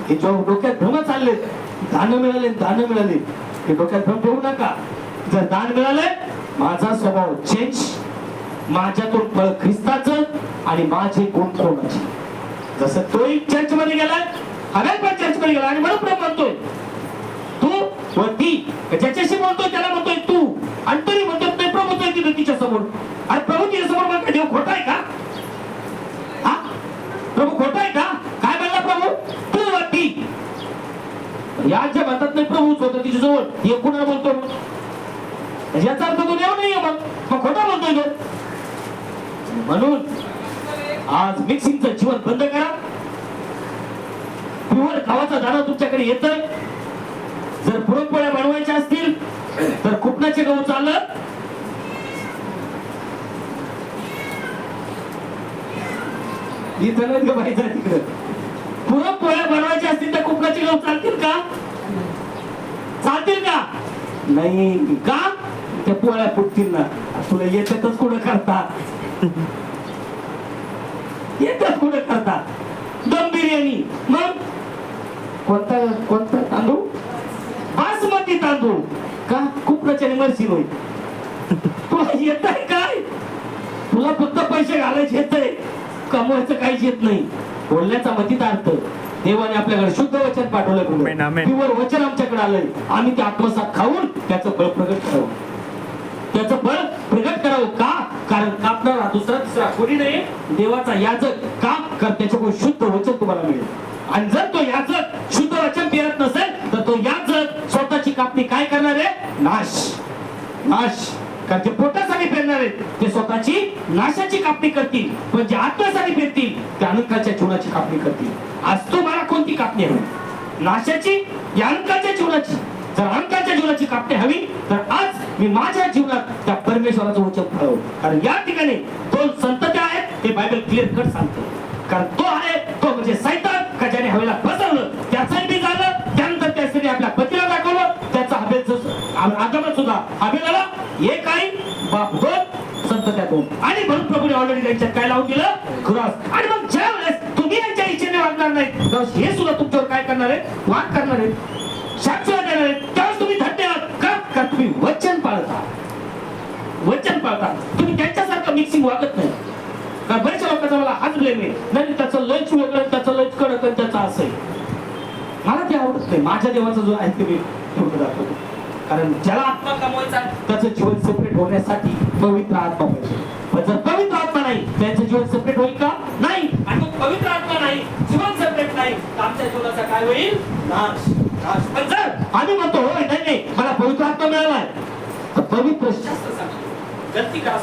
हे जेव्हा डोक्यात भ्रम चालले, दान मिळाले, हे डोक्यात भ्रम ठेवू नका. जर दान मिळाले, माझा स्वभाव चेंज, माझ्यातून फळ ख्रिस्ताचं आणि माझे गुण कोणाचे. जसं तोही चर्च मध्ये गेला, हवेल पण चर्च मध्ये गेला आणि म्हणून म्हणतोय तू व ती, ज्याच्याशी बोलतोय त्याला म्हणतोय तू, आणि तरी म्हणतोय नाही प्रभू तिथं तिच्या समोर. आणि प्रभू तिच्या समोर म्हणतो देव खोटा आहे का? हा, प्रभू खोटा आहे का? काय म्हणला प्रभू? तू व ती. या ज्या म्हणतात नाही प्रभूच होतं तिच्या जवळ, हे कुणाला बोलतो? याचा अर्थ तो देव नाहीये, मग खोटा बोलतोय तो. म्हणून आज मिक्सिंगचं जीवन बंद करा. प्युअर गावाचा दाणा तुमच्याकडे येतोय. जर पुरणपोळ्या बनवायच्या असतील तर कुपनाचे गहू चाललं, इथं नाही पाहिजे तिकडे. पुरणपोळ्या बनवायच्या असतील तर कुपनाचे गहू चालतील का? चालतील का? नाही का? त्या पोळ्या फुटतील ना. तुला येतच कुठं करता, येतच कुठं करता. दम बिर्याणी मग कोणता तांदूळ? बासमती तांदूळ का? कुपनाच्या मर्सी होईल. तुला येत आहे काय? तुला फक्त पैसे घालायचे येतंय, कमवायचं काहीच येत नाही. बोलण्याचा मतितार्थ देवाने आपल्याकडे शुद्ध वचन पाठवलं, प्युअर वचन आमच्याकडे आलंय. आम्ही ते आत्मसात खाऊन त्याचं बळ प्रगट करावं, त्याचं बळ प्रगट करावं. का? कारण कापणारा दुसरा तिसरा कोणी नाही, देवाचा याजक. का? कारण त्याच्याकडून शुद्ध वचन तुम्हाला मिळेल. आणि जर तो याजक शुद्ध वचन पेरत नसेल तर तो याजक स्वतःची कापणी काय करणार आहे? नाश. कारण ते पोटासाठी पेरणार आहेत ते स्वतःची नाशाची कापणी करतील, पण जे आत्म्यासाठी पेरतील ते अनंताच्या जीवनाची कापणी करतील. आज तुम्हाला कोणती कापणी हवी? नाशाची या अनंताच्या जीवनाची? जर अनंताच्या जीवनाची कापणी हवी तर आज मी माझ्या जीवनात त्या परमेश्वराचं वचन पाळव. कारण या ठिकाणी दोन संतत्या आहेत, ते बायबल क्लिअर कट सांगतो. कारण तो आहे तो म्हणजे सैतान, का ज्याने हवेला बसवलं त्याचंही बी झालं. त्यानंतर त्या स्त्रीने आपल्या पतीला दाखवलं, त्याचा आदमात सुद्धा हवेला एक आई बाप दोन, संतत्या दोन. आणि म्हणून प्रभूने ऑलरेडी त्यांच्यात काय लावून दिलं? क्रॉस. आणि मग ज्या वेळेस तुम्ही यांच्या इच्छेने वागणार नाही, हे सुद्धा तुमच्यावर काय करणार आहे? वाद करणार आहे, शास्त्र देणार आहे. त्यावेळेस तुम्ही धन्य आहात. का? कारण तुम्ही वचन पाळता. तुम्ही त्यांच्यासारखं मिक्सिंग वागत नाही. कारण बऱ्याचशा लोकांचा मला हाच ब्लेम आहे, नाही त्याचं लंच वेगळं, त्याचं लंच कडक आणि त्याचं असं आहे. मला ते आवडत नाही. माझ्या देवाचा जो आहे ते मी ठेवून दाखवतो. कारण ज्याला आत्मा कमवायचा त्याचं जीवन सेपरेट होण्यासाठी पवित्र आत्मा पाहिजे. पण जर पवित्र आत्मा नाही त्यांचं जीवन सेपरेट होईल का? नाही. आणि मग पवित्र आत्मा नाही, जीवन सेपरेट नाही, तर आमच्या जीवनाचा काय होईल? नाश. पण जर आम्ही म्हणतो होय नाही मला पवित्र आत्मा मिळालाय, तर पवित्र शास्त्र सांगतो गलतीकारास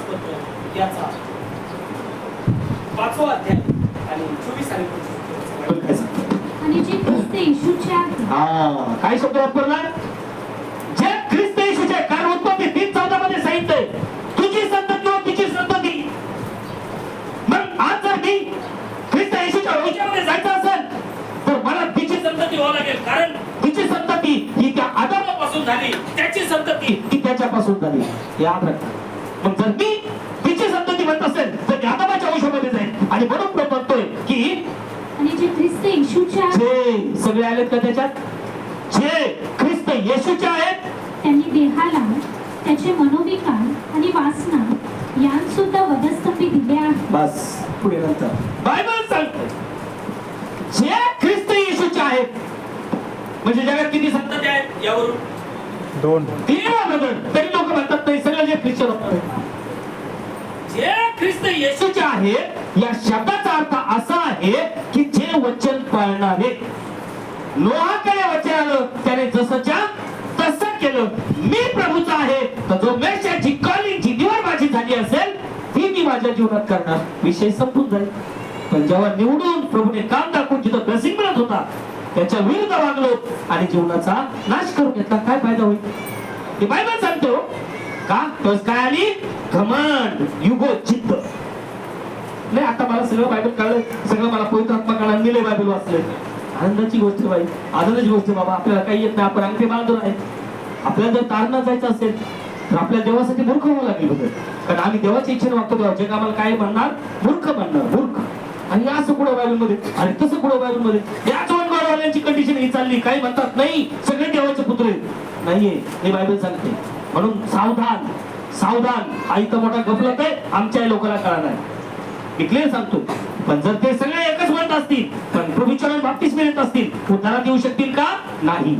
याचा 5वा अध्याय आणि 24 आणि 25 आणि जे ख्रिस्त येशूचे आहे. काय शब्द वापरला? जे ख्रिस्त येशूचे. कारण उत्पत्ती 3:14 मध्ये सांगितलंय तुझी संतती व तिची संतती. मग आज जर मी ख्रिस्त येशूच्या वंशामध्ये जायचं असेल तर मला तिची संतती व्हावं लागेल. कारण तिची संतती ही त्या आदामापासून झाली, त्याची संतती ही त्याच्यापासून झाली. याद राखा. मग जर मी तिची संतती म्हणत असेल तर ती आदामाच्या वंशामध्ये जाईल. आणि म्हणून म्हणतोय की आणि जे ख्रिस्त येशूचे जे सगळे आलेत का त्याच्यात? जे ख्रिस्त येशूचे आहेत त्यांनी देहाला त्याचे मनोविकार आणि वासना यांसुद्धा वधस्तंभी दिले आहे. बस पुढे नंतर बायबल सांगते जे ख्रिस्त येशूचे आहेत. म्हणजे जगात किती संतती आहेत? यावरून 2. तरी लोक म्हणतात नाही सगळे जे ख्रिश्चन होतात. जे ख्रिस्त येशू येशूचे आहे या शब्दाचा अर्थ असा आहे की जे वचन पाळणारे. नोहाकडे वचन आलं, त्याने जसंच्या तसं केलं. मी प्रभूचा आहे, तर जो मेषाची कॉलिंगची निवड माझी झाली असेल ती मी माझ्या जीवनात करणार. विषय संपून जाईल. पण जेव्हा निवडून प्रभूने काम दाखवून जिथं ब्लेसिंग मिळत होता त्याच्या विरुद्ध वागलो आणि जीवनाचा नाश करून घेतला, काय फायदा होईल? हे बायबल सांगतो का? तोच काय आली? घमंड, युगो जिद्द. नाही आता मला सगळं बायबल कळलं, सगळं मला पवित्र आत्मा कळलं, मी लय बायबल वाचलंय. आनंदाची गोष्ट बाई, आनंदाची गोष्ट बाबा. आपल्याला काही येत नाही, आपण अंगठे बांधून आहे. आपल्याला जर तारणात जायचं असेल तर आपल्या देवासाठी मूर्ख व्हावं लागेल होतं. कारण आम्ही देवाच्या इच्छेने वागतो तेव्हा जग आम्हाला काय म्हणणार? मूर्ख म्हणणार, मूर्ख. आणि असं कुठं बायबल मध्ये आणि तसं कुठं बायबल मध्ये. याच वनगाववाल्यांची कंडिशन ही चालली. काही म्हणतात नाही सगळे देवाचे पुत्र नाहीये, हे बायबल सांगते. म्हणून सावधान, सावधान. हा इथं मोठा गफलत आहे, आमच्या लोकांना कळणार नाही. मी क्लिअर सांगतो. पण जर ते सगळे एकच म्हणत असतील पण प्रभूच्या बाबतीत मिळत असतील, उद्धारात येऊ शकतील का? नाही,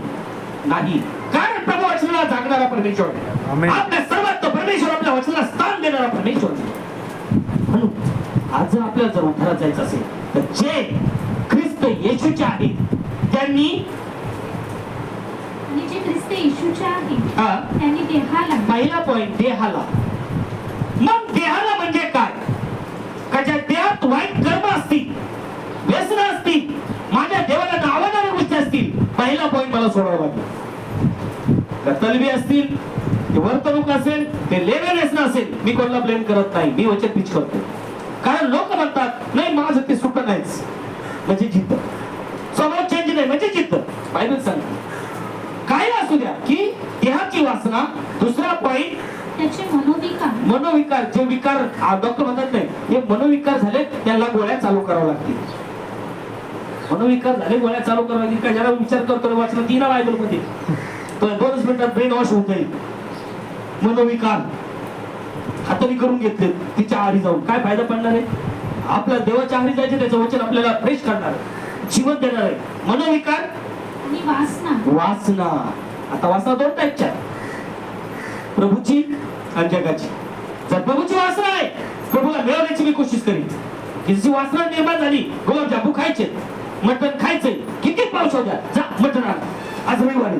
नाही. कारण प्रभू वचनाला जागणारा परमेश्वर आहे. आमेन. आपल्या सर्वात तो परमेश्वर आपल्या वचनाला स्थान देणारा परमेश्वर आहे. म्हणून आज जर आपल्याला जर उद्धारात जायचं असेल तर जे ख्रिस्त येशूचे आहेत त्यांनी आणि जे ख्रिस्त येशूचे आहेत हा, त्यांनी देहाला. पहिला पॉइंट देहाला. मग देहाला म्हणजे काय? का ज्या देहात वाईट कर्म असतील, व्यसन असतील, माझ्या देवाला नावणाऱ्या गोष्टी असतील, पहिला पॉइंट मला सोडावा लागेल. तलबी असतील, ते वर्तणूक असेल, ते लेवल व्यसन असेल, मी कोणाला ब्लेम करत नाही, मी वचन पिच करतो. कारण लोक म्हणतात नाही माझं ते सुट नाहीच म्हणजे जिद्द, स्वभाव चेंज नाही म्हणजे जिद्द. बायबल सांगते काय असू द्या की देहाची वासना. दुसरा पॉइंट त्याचे मनोविकार. मनोविकार. जे विकार डॉक्टर म्हणतात नाही, हे मनोविकार झाले त्याला गोळ्या चालू कराव्या लागतील. मनोविकार झाले गोळ्या चालू कराव्या लागतील. का ज्याला विचार करतो वाचलं ती ना बायबल मध्ये, तर 2 मिनिटात ब्रेन वॉश होत जाईल. मनोविकार हाताने करून घेतले तिच्या आहारी जाऊन काय फायदा पडणार आहे? आपल्या देवाच्या आहारी जायचे, त्याचं वचन आपल्याला फ्रेश करणार आहे, जीवन देणार आहे. मनोविकार आणि वासना. वासना. आता वासना 2 टाईपच्या, प्रभूची आणि जगाची. जर प्रभूची वासना आहे, प्रभूला मिळवण्याची मी कोशिश करीन. जिची वासना निर्माण झाली, गुलाबजामू खायचे, मटण खायचंय, किती पाऊस होत्या, जा मटण आण. आज रविवारी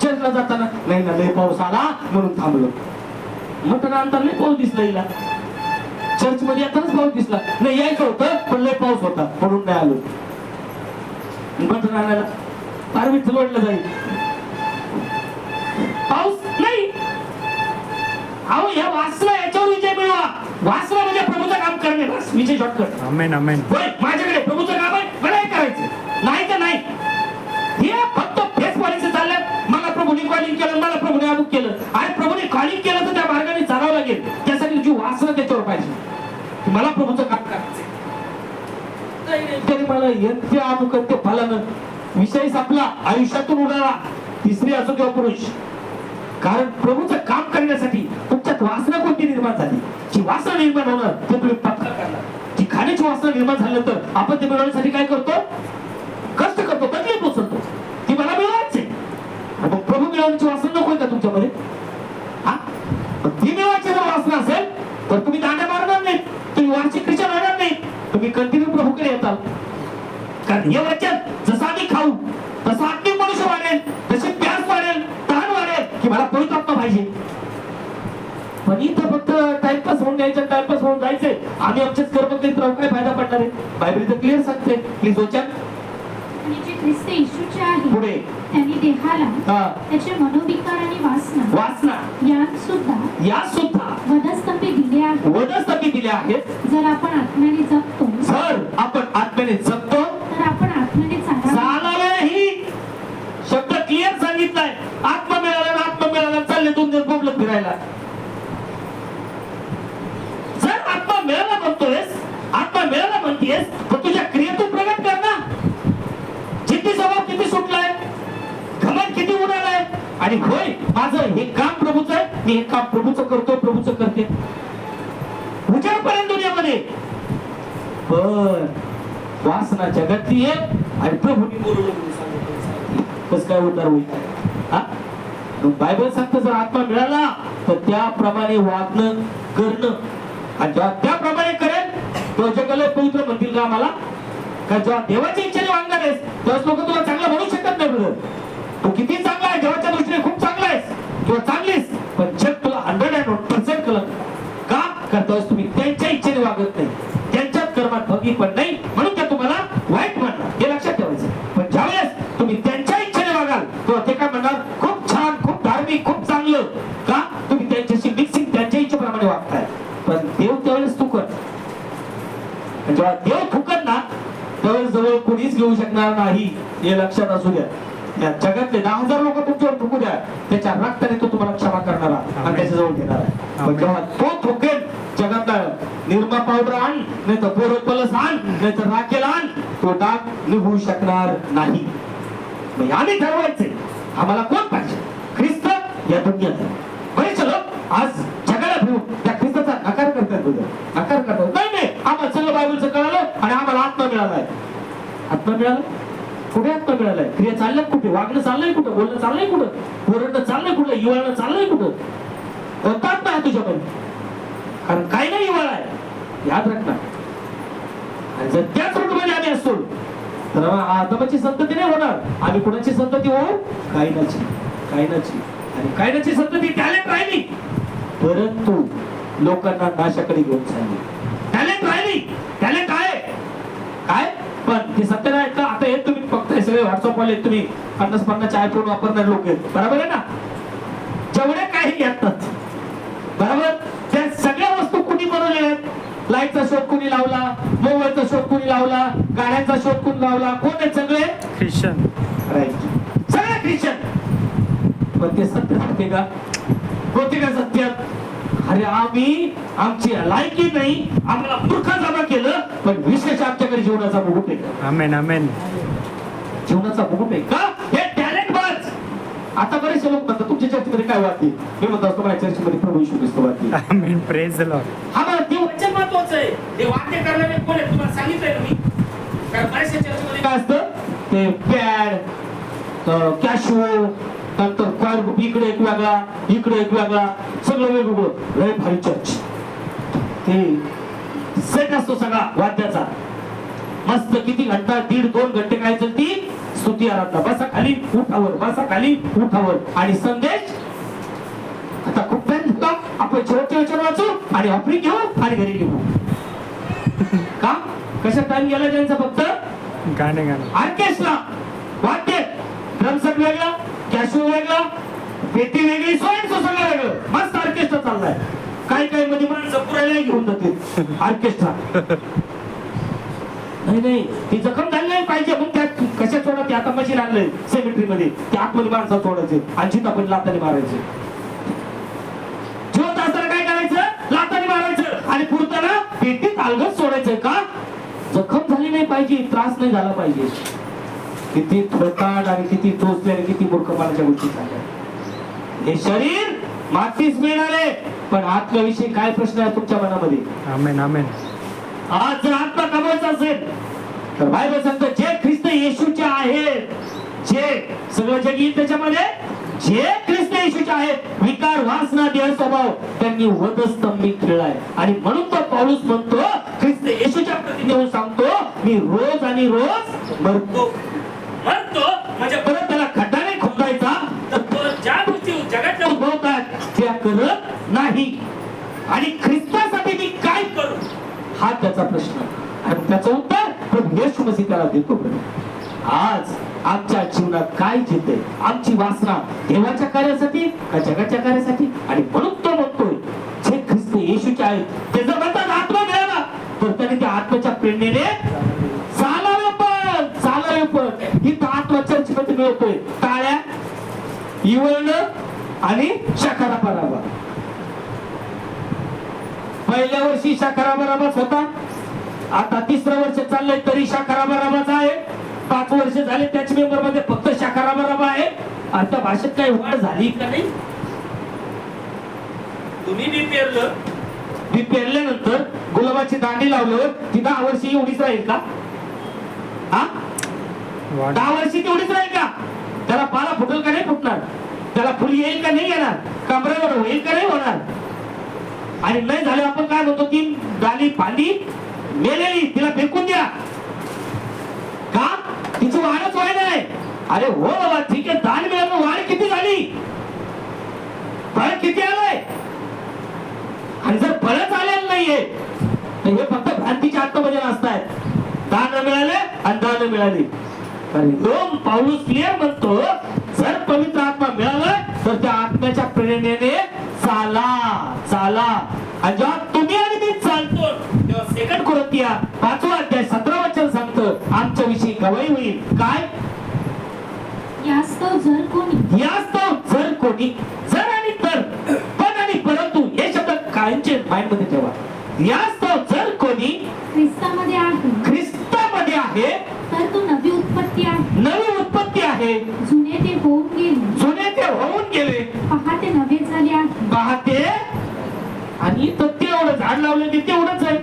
चर्चला जाताना नाही ना लय पाऊस आला म्हणून थांबलो. मटण आणताना लय पाऊस दिसला हिला, चर्च मध्ये येतानाच पाऊस दिसला. नाही यायचं होतं पण लय पाऊस होता म्हणून नाही आलो. मटण आणायला फार विठ्ठल वाटलं जाईल, पाऊस नाही. अहो या वासना याच्यावर विजय मिळवा. वासना म्हणजे प्रभूचं काम करणे, बस विजय शॉर्टकट. आमेन, आमेन. होय माझ्याकडे प्रभूचं काम आहे, मला हे करायचं, नाही तर नाही. हे फक्त फेस पॉलिसी चाललंय. मला प्रभूने कॉलिंग केलं, मला प्रभूने अमुक केलं. आणि प्रभूने कॉलिंग केलं तर त्या मार्गाने चालावं लागेल. त्यासाठी तुझी वासना त्याच्यावर पाहिजे, मला प्रभूचं काम करायचं. तरी मला ते अमुक ते फलानं विषय संपला, आयुष्यातून उडाला. तिसरी असो किंवा पुरुष. कारण प्रभूचं काम करण्यासाठी तुमच्यात वासना कोणती निर्माण झाली, जी वासना निर्माण होणार ते तुम्ही पक्का करणार. जी खाण्याची वासना निर्माण झाल्यानंतर आपण ते मिळवण्यासाठी काय करतो? कष्ट करतो, तकलीफ उचलतो. ती मला मिळवायचे. मग प्रभू मिळवण्याची वासना नकोय का तुमच्यामध्ये? हा, ती मिळवायची जर वासना असेल तर तुम्ही दांड्या मारणार नाही, तुम्ही वार्षिक ख्रिश्चन होणार नाही, तुम्ही कंटिन्यू प्रभूकडे येताल. कारण हे वचन जसं आम्ही खाऊ तसं आत्मिक मनुष्य वाढेल, तशी प्यास वाढेल, तहान वाढेल की मला पवित्र आत्मा पाहिजे. पण इथं फक्त टाइमपास होऊन द्यायचं, टाइमपास होऊन जायचंय, आम्ही आमचेच कर्म करीत राहू, काय फायदा पडणार आहे? बायबल इथं क्लिअर सांगते. प्लीज वचन आणि जे ख्रिस्त येशूचे आहेत पुढे त्यांनी देहाला. हा, त्याचे मनोविकार आणि वासना वासना या सुद्धा वधस्तंभी दिले आहेत. वधस्तंभी दिले आहेत. जर आपण आत्म्याने जगतो जर आपण आत्म्याने जगतो तर आपण आत्म्याने चालावेही. शब्द क्लिअर सांगितलाय. आत्मा मिळाला चालले 2 दिवस बोबलत फिरायला. जर आत्मा मिळाला म्हणतोयस, आत्मा मिळाला म्हणतेस, तर तुझ्या क्रियेतून प्रगट कर ना. जिद्दी स्वभाव किती सुटलाय, घमंड किती उडालाय. आणि होय माझं हे काम प्रभूचं आहे, मी हे काम प्रभूचं करतो, प्रभूचं करते. उजाडपर्यंत दुनियामध्ये पण वासना जगातली आहे आणि प्रभूंनी बोलवलं कसं काय उद्धार होईल? हा, बायबल सांगतं जर आत्मा मिळाला तर त्याप्रमाणे वागणं करणं. आणि जेव्हा त्याप्रमाणे करेल तेव्हा जगाला पवित्र म्हणतील का आम्हाला? कारण जेव्हा देवाच्या इच्छेने वागणार आहेस तेव्हाच लोक तुला चांगलं म्हणू शकत नाही ब्रदर. तू किती चांगला आहे, देवाच्या दृष्टीने खूप चांगला आहेस किंवा चांगलीस, पण जग तुला 100% कळत का? करताच तुम्ही त्यांच्या इच्छेने वागत नाही, त्यांच्याच कर्मात भागी पण नाही, म्हणून ते तुम्हाला वाईट म्हणणार. हे लक्षात ठेवायचं. पण ज्यावेळेस तुम्ही त्यांच्या इच्छेने वागाल तेव्हा ते काय म्हणणार? खूप छान, खूप धार्मिक, खूप चांगलं. का? तुम्ही त्यांच्याशी मिक्सिंग त्यांच्या इच्छेप्रमाणे वागताय. पण देव त्यावेळेस थुकत. जेव्हा देव थुकत ना त्यावेळेस जवळ कोणीच घेऊ शकणार नाही. हे लक्षात असू द्या. या जगातले 10,000 लोक तुमच्यावर थुकू द्या, त्याच्या रक्ताने तो तुम्हाला क्षमा करणारा आणि त्याच्या जवळ घेणार आहे. पण जेव्हा तो थुकेल, जगातला निरमा पावडर आण, नाही तर बोरट पलस आण, नाही तर राखेल आण, तो डाग निघू शकणार नाही. मग आम्ही ठरवायचे आम्हाला कोण पाहिजे, ख्रिस्त या दुनियात. बरेच लोक आज जगाला फिरून त्या ख्रिस्ताचा नकार करतात. नकार करतात, नाही नाही आम्हाला सगळं बायबलचं कळालं आणि आम्हाला आत्मा मिळालाय. आत्मा मिळाला कुठे? आत्मा मिळालाय? क्रिया चालल्यात कुठे? वागणं चाललंय कुठं? बोलणं चाललंय कुठं? ओरडणं चाललंय कुठं? इवाळणं चाललंय कुठं? कोणता आत्मा आहे तुझ्यामध्ये? कारण काही नाही इवाळ आहे, याद राखणार. आणि जर त्याच रूटमध्ये आम्ही असतो तर आदमाची संतती नाही होणार. आम्ही कुणाची संतती होऊ? कायनाची. कायनाची. आणि कायनाची संतती टॅलेंट राहिली परंतु लोकांना नाशाकडे घेऊन चालली. टॅलेंट राहिली, टॅलेंट आहे काय, पण ते सत्य नाही का? आता हे तुम्ही फक्त सगळे व्हॉट्सअप वाले तुम्ही 50-50 आयफोन वापरणारे लोक आहेत, बरोबर आहे ना? जेवढे काही घेतात बरोबर, त्या सगळ्या वस्तू कुणी बनवलेल्या आहेत? लाईटचा शोध कुणी लावला? मोबाईलचा शोध कुणी लावला? गाड्यांचा शोध कुणी लावला? कोण आहेत? सगळे ख्रिश्चन. राईट, सगळे ख्रिश्चन. पण ते सत्य होते का? होते का सत्य? अरे आम्ही आमची लायकी नाही, आम्हाला मूर्ख जमा केलं, पण विशेष आमच्याकडे जीवनाचा मुकुट आहे. आमेन आमेन. जीवनाचा मुकुट आहे का? हे टॅलेंट बाज. आता बरेचसे लोक म्हणतात तुमच्या चर्चेमध्ये काय वाटते? मी म्हणतो असतो माझ्या चर्चेमध्ये प्रभू येशू ख्रिस्त वाटते. आमेन. Praise the Lord. हा बरं, ते वचन महत्वाचं आहे. ते वाक्य करणारे कोण आहे तुम्हाला सांगितलंय ना मी. कारण बऱ्याचशा चर्चेमध्ये काय असतं? ते पॅड, कॅशू, नंतर कॉर्ब, इकडे एक वेगळा, इकडे एक वेगळा, सगळं वेगवेगळं. लय भारी चर्च. ते सेट असतो सगळा वाद्याचा. मस्त किती घंटा, 1.5-2 घंटे काय चलती स्तुती आराधना. बसा खाली उठावर, बसा खाली उठावर. आणि संदेश आता खूप टाइम होता, आपण शेवटचे वचन वाचू आणि ऑफरिंग घेऊ आणि घरी निघू. का? कशा टाइम गेला त्यांचा? फक्त गाणे ऑर्केस्ट्रा, वाद्य, ड्रम सेट वेगळा, कॅशू वेगळा, पेटी वेगळी, सगळं वेगळं. मस्त ऑर्केस्ट्रा चाललाय. काही काही मध्ये माणसं पुरायला घेऊन जाते ऑर्केस्ट्रा. नाही नाही, ती जखम झाली नाही पाहिजे म्हणून त्यात कशा सोडा? ते आता मशीन आणलंय सेमेट्री मध्ये, ते आतमध्ये माणसं सोडायचे आणि जिथं आपण लाताने मारायचे. जिवंत असताना काय करायचं? लाताने मारायचं आणि पुरताना पेटीत अलगद सोडायचं. का? जखम झाली नाही पाहिजे, त्रास नाही झाला पाहिजे. किती थोटाड आणि किती टोचले आणि किती मूर्खपणाच्या गोष्टी झाल्या. हे शरीर मातीच मिळणारे, पण आत्म्याविषयी काय प्रश्न आहे तुमच्या मनामध्ये? आमेन आमेन. आज जर आत्मा कमवायचा असेल तर बायबल सांगतं जे ख्रिस्त येशूचे आहेत, जे सगळं जग येईल त्याच्यामध्ये, जे ख्रिस्त येशूचे आहेत, विकार, वासना, देह स्वभाव त्यांनी वधस्तंभी खेळलाय. आणि म्हणून तो पौलुस म्हणतो, ख्रिस्त येशूच्या प्रती देऊन सांगतो, मी रोज आणि रोज मरतो. म्हणतो म्हणजे परत त्याला खड्डाने खुंडायचा तर तो ज्या गोष्टी जगातल्या उद्भवतात त्या करत नाही. आणि ख्रिस्तासाठी मी काय करू? हा त्याचा प्रश्न. आणि त्याचं उत्तर प्रभू येशू मसीह त्याला देतो. आज आमच्या जीवनात काय जिद्द आहे? आमची वासना देवाच्या कार्यासाठी का जगाच्या कार्यासाठी? आणि म्हणून तो म्हणतोय जे ख्रिस्त येशूचे आहेत ते जर म्हणतात आत्मा मिळाला तर त्याने त्या आत्म्याच्या प्रेरणेने चालावे. पण चालावे पण इथं आत्मा चर्च मध्ये मिळतोय टाळ्या, इवळणं आणि शाखारा पराभा. पहिल्या वर्षी शाखारा बराबाच होता, आता 3रं वर्ष चाललंय तरी शाखारा बराबाच आहे. 5 वर्ष झाले त्याच मेंबर मध्ये फक्त शाखारा बराबा आहे. आता भाषेत काही वाढ झाली का नाही? तुम्ही बी पेरलं, मी पेरल्यानंतर गुलाबाची दांडी लावल्यावर ती 10 वर्षी एवढीच राहील का? हा, 10 वर्षी तेवढीच राहील का? त्याला पाला फुटेल का नाही फुटणार? त्याला फुल येईल का नाही येणार? कमरेवर होईल का नाही होणार? आणि नाही झालं आपण काय म्हणतो ती गाली फांदी मेलेली तिला फेकून द्या का तिची वाढच व्हाय नाही. अरे हो बाबा ठीक आहे दान मिळालं वाढ किती झाली फळ किती आलंय आणि जर फळच आलेलं नाहीये तर हे फक्त भ्रांतीच्या आत्ममध्ये असतायत. दान मिळाले आणि दान मिळाली. कारण पाऊलुस क्लिअर म्हणतो जर पवित्र आत्मा मिळालं तर त्या आत्म्याच्या प्रेरणेने चाला चाला. आणि जेव्हा तुम्ही आणि मी चालतो तेव्हा 2 कोरिंथिया 5 अध्याय 17 वचन सांगतं आमच्या विषयी गवाही होईल. काय यास्तव जर कोणी जर कोणी जर आणि तर पण आणि परंतु हे शब्द कायमचे माइंड मध्ये ठेवा. यास्तव जर कोणी ख्रिस्तामध्ये आहे आहे तर तो नवी उत्पत्ती आहे. जुने ते होऊन गेले पहा ते नवे झाले आहे. पाहते आणि तर ते एवढं झाड लावलं ते तेवढंच आहे.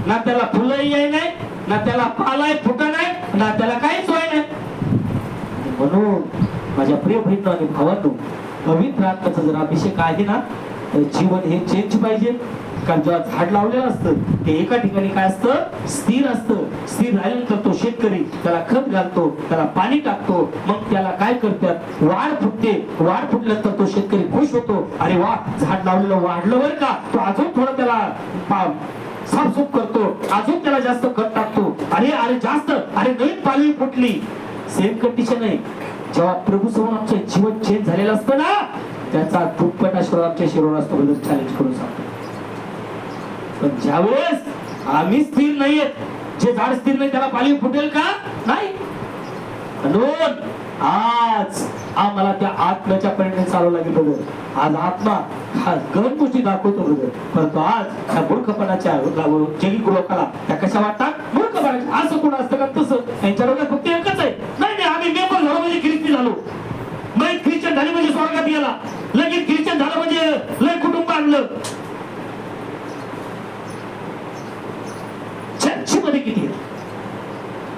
ना त्याला फुलंही आहे नाही ना त्याला पालाय फुटा नाही ना त्याला काहीच व्हाय नाही. म्हणून माझ्या प्रिय बहिणी आणि भावांनो पवित्र आत्म्याचा जर अभिषेक आहे ना तर जीवन हे चेंज पाहिजे. कारण जेव्हा झाड लावलेलं असतं ते एका ठिकाणी काय असतं स्थिर असतं. स्थिर राहिल्यानंतर तो शेतकरी त्याला खत घालतो त्याला पाणी टाकतो मग त्याला काय करतात वाढ फुटते. वाढ फुटल्यानंतर तो शेतकरी खुश होतो. अरे वा झाड लावलेलं वाढलं बरं का. तो अजून थोडं त्याला साफसूफ करतो अजून त्याला जास्त खत टाकतो. अरे अरे जास्त अरे नवीन पालवी फुटली. सेम कंडिशन आहे. जेव्हा प्रभू समोर आमचं जीवन चेंज झालेलं असतं ना त्याचा दुप्पट आशीर्वाद आमच्या शरीरावर असतो. चॅलेंज करून सांगतो. पण ज्यावेळेस आम्ही स्थिर नाहीयेत जे झाड स्थिर नाही त्याला पालवी फुटेल का नाही. म्हणून आज आम्हाला त्या आत्म्याच्या परिणाम चालू लागेल बघ. आज आत्मा हा गण गोष्टी दाखवतो बघ. परंतु आज त्या मूर्खपणाच्या जगी लोकाला त्या कशा वाटतात मूर्खपणाच्या. असं कोण असतं का तसं त्यांच्या डोक्यात फक्त एकच आहे नाही आम्ही मेंबर झालो म्हणजे ख्रिस्ती झालो. मग ख्रिश्चन झाले म्हणजे स्वर्गात गेला. लगेच ख्रिश्चन झालं म्हणजे लय कुटुंब आणलं. चर्चमध्ये किती आहे